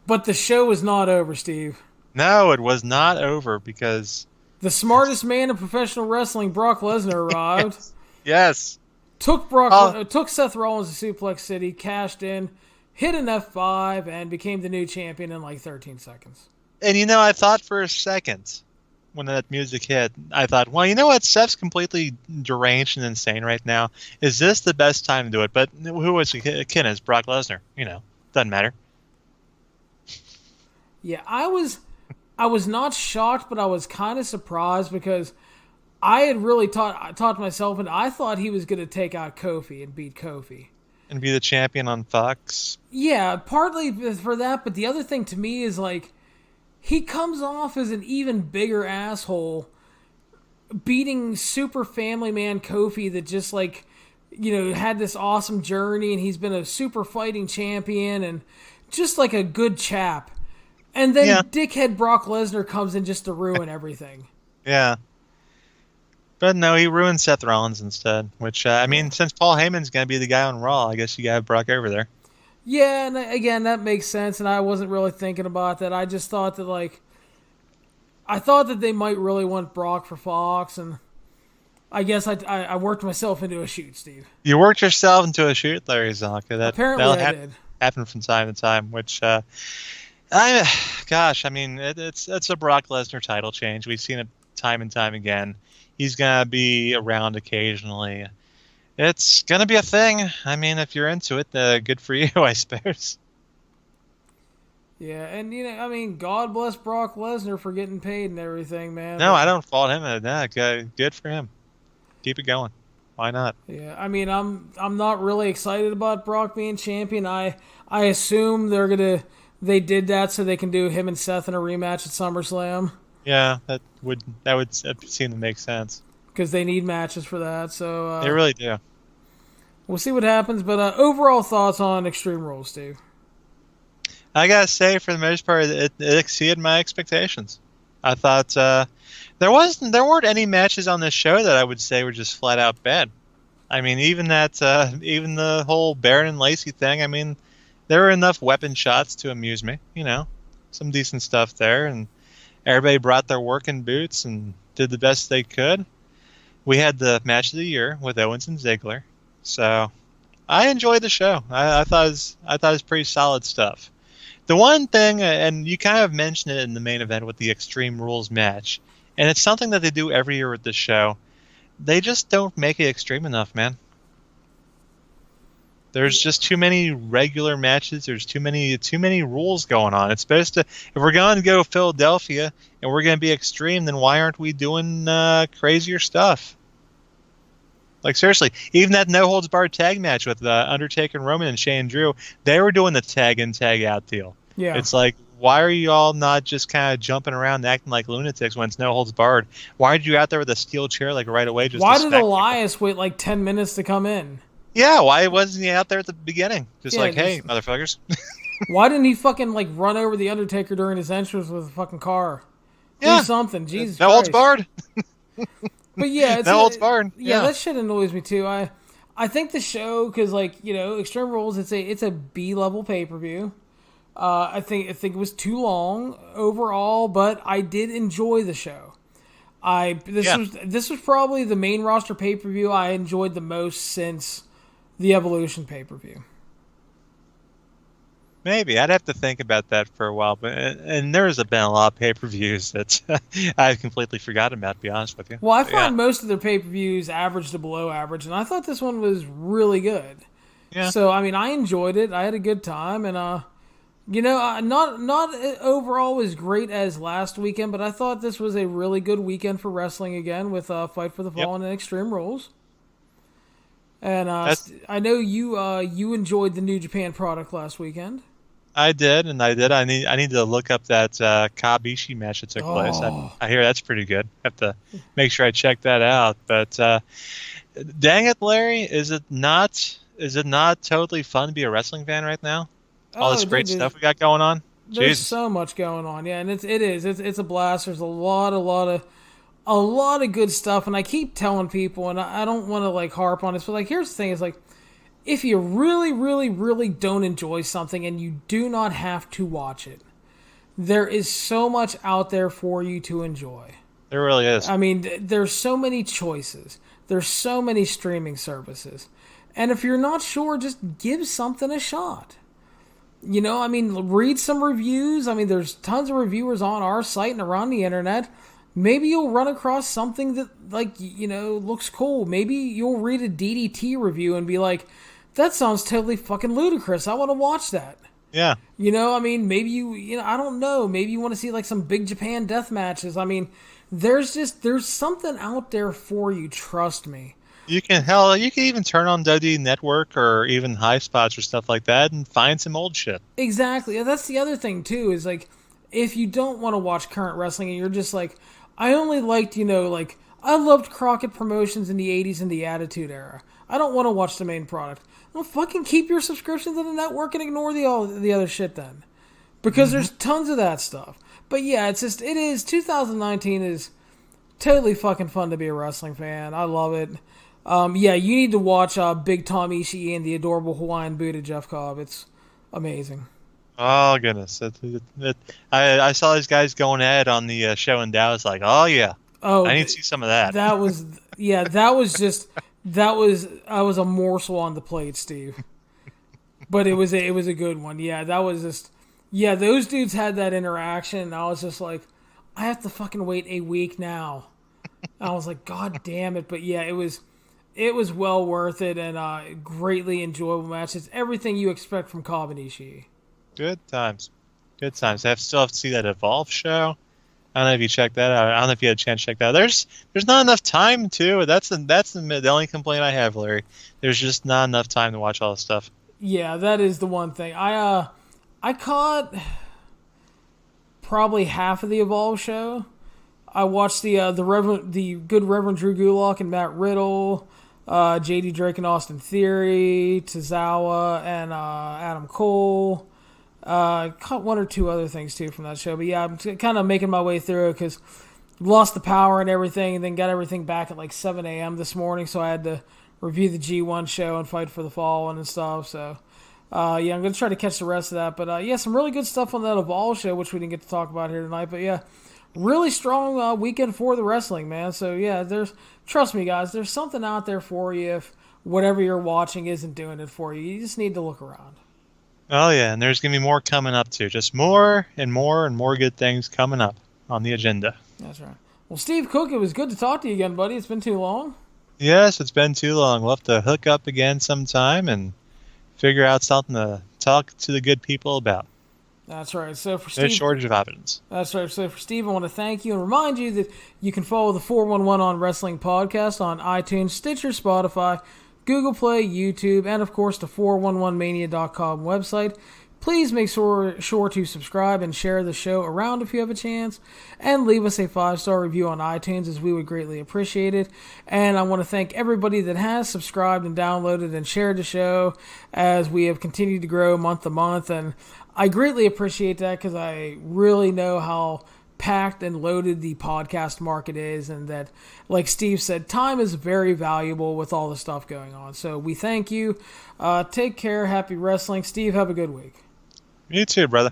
But the show is not over, Steve. No, it was not over because the smartest man in professional wrestling, Brock Lesnar, arrived. Yes. Took Seth Rollins to Suplex City, cashed in, hit an F5, and became the new champion in like 13 seconds. And I thought for a second when that music hit, I thought, well, you know what? Seth's completely deranged and insane right now. Is this the best time to do it? But who was kidding? It's Brock Lesnar. Doesn't matter. Yeah, I was not shocked, but I was kind of surprised because I had really taught myself, and I thought he was going to take out Kofi and beat Kofi. And be the champion on Fox? Yeah, partly for that, but the other thing to me is like, he comes off as an even bigger asshole beating super family man Kofi that just had this awesome journey and he's been a super fighting champion and just like a good chap. And then dickhead Brock Lesnar comes in just to ruin everything. Yeah. But no, he ruined Seth Rollins instead, which, since Paul Heyman's going to be the guy on Raw, I guess you got to have Brock over there. Yeah, and again, that makes sense, and I wasn't really thinking about that. I just thought that, I thought that they might really want Brock for Fox, and I guess I worked myself into a shoot, Steve. You worked yourself into a shoot, Larry Csonka. Apparently I did. Happen from time to time, which, it's a Brock Lesnar title change. We've seen it time and time again. He's going to be around occasionally. It's going to be a thing. If you're into it, good for you, I suppose. Yeah, and, God bless Brock Lesnar for getting paid and everything, man. No, I don't fault him. No, good for him. Keep it going. Why not? Yeah, I'm not really excited about Brock being champion. I assume they did that so they can do him and Seth in a rematch at SummerSlam. Yeah, that would seem to make sense. Because they need matches for that, so... they really do. We'll see what happens, but overall thoughts on Extreme Rules, Steve? I gotta say, for the most part, it exceeded my expectations. I thought there weren't any matches on this show that I would say were just flat out bad. Even the whole Baron and Lacey thing. There were enough weapon shots to amuse me. Some decent stuff there, and everybody brought their working boots and did the best they could. We had the match of the year with Owens and Ziggler, so I enjoyed the show. I thought it was pretty solid stuff. The one thing, and you kind of mentioned it in the main event with the Extreme Rules match, and it's something that they do every year with this show. They just don't make it extreme enough, man. There's just too many regular matches. There's too many rules going on. It's supposed to. If we're going to go Philadelphia and we're going to be extreme, then why aren't we doing crazier stuff? Seriously, even that no holds barred tag match with Undertaker and Roman and Shane and Drew, they were doing the tag in tag out deal. Yeah. It's like, why are you all not just kind of jumping around and acting like lunatics when it's no holds barred? Why are you out there with a steel chair right away? Why did Elias wait 10 minutes to come in? Yeah, why wasn't he out there at the beginning? Just Yeah, like, hey, motherfuckers. why didn't he fucking like run over the Undertaker during his entrance with a fucking car? Do Yeah. something, Jesus No holds Christ. barred. But yeah, No holds barred. yeah, Yeah. that shit annoys me too. I think the show, because like Extreme Rules, it's a B level pay per view. I think it was too long overall, but I did enjoy the show. This was probably the main roster pay per view I enjoyed the most since the Evolution pay per view. Maybe I'd have to think about that for a while, but and there's been a lot of pay-per-views that I completely forgot about. To be honest with you. Well, I found most of their pay per views average to below average, and I thought this one was really good. Yeah. So I mean, I enjoyed it. I had a good time, and not overall as great as last weekend, but I thought this was a really good weekend for wrestling again with Fight for the Fallen and Extreme Rules. And I know you enjoyed the New Japan product last weekend. I did. I need to look up that Kabishi match that took place. I hear that's pretty good. I have to make sure I check that out. But dang it, Larry, is it not totally fun to be a wrestling fan right now? All this great stuff we got going on. There's so much going on, yeah, and it's a blast. There's a lot of good stuff, and I keep telling people, and I don't want to like harp on this, but like here's the thing: is like if you really, really, really don't enjoy something, and you do not have to watch it, there is so much out there for you to enjoy. There really is. I mean, there's so many choices. There's so many streaming services, and if you're not sure, just give something a shot. I mean, read some reviews. I mean, there's tons of reviewers on our site and around the internet. Maybe you'll run across something that, like, looks cool. Maybe you'll read a DDT review and be like, that sounds totally fucking ludicrous. I want to watch that. Yeah. I mean, maybe I don't know. Maybe you want to see, like, some Big Japan death matches. I mean, there's something out there for you. Trust me. You can even turn on WWE Network or even High Spots or stuff like that and find some old shit. Exactly. That's the other thing too. Is like, if you don't want to watch current wrestling and you're just like, I only liked, like I loved Crockett Promotions in the '80s and the Attitude Era. I don't want to watch the main product. Well, fucking keep your subscription to the network and ignore the other shit then, because there's tons of that stuff. But yeah, it is 2019 is totally fucking fun to be a wrestling fan. I love it. Yeah, you need to watch Big Tom Ishii and the adorable Hawaiian Buddha Jeff Cobb. It's amazing. Oh, goodness. I saw these guys going at it on the show in Dallas like, oh, yeah. I need to see some of that. That was a morsel on the plate, Steve. But it was a good one. Yeah, that was just, yeah, those dudes had that interaction, and I was just like, I have to fucking wait a week now. I was like, God damn it. But yeah, it was well worth it, and greatly enjoyable match. It's everything you expect from Cobb and Ishii. Good times. I still have to see that Evolve show. I don't know if you checked that out. I don't know if you had a chance to check that out. There's not enough time too. That's the only complaint I have, Larry. There's just not enough time to watch all this stuff. Yeah, that is the one thing. I caught probably half of the Evolve show. I watched the good Reverend Drew Gulak and Matt Riddle, JD Drake and Austin Theory, Tozawa and Adam Cole. Caught one or two other things too from that show, but yeah, I'm kind of making my way through it because lost the power and everything, and then got everything back at like 7 a.m. this morning, so I had to review the G1 show and Fight for the Fallen and stuff. So yeah, I'm gonna try to catch the rest of that. But yeah, some really good stuff on that Evolve show, which we didn't get to talk about here tonight. But yeah, really strong weekend for the wrestling, man. So yeah, trust me, guys, there's something out there for you if whatever you're watching isn't doing it for you. You just need to look around. Oh, yeah, and there's going to be more coming up, too. Just more and more and more good things coming up on the agenda. That's right. Well, Steve Cook, it was good to talk to you again, buddy. It's been too long. Yes, it's been too long. We'll have to hook up again sometime and figure out something to talk to the good people about. That's right. So for Steve, no shortage of evidence. That's right. So for Steve, I want to thank you and remind you that you can follow the 411 on Wrestling podcast on iTunes, Stitcher, Spotify, Google Play, YouTube, and of course the 411mania.com website. please make sure to subscribe and share the show around if you have a chance, and leave us a 5-star review on iTunes, as we would greatly appreciate it. And I want to thank everybody that has subscribed and downloaded and shared the show as we have continued to grow month to month, and I greatly appreciate that because I really know how packed and loaded the podcast market is, and that, like Steve said, time is very valuable with all the stuff going on. So we thank you. Take care. Happy wrestling. Steve, have a good week. You too, brother.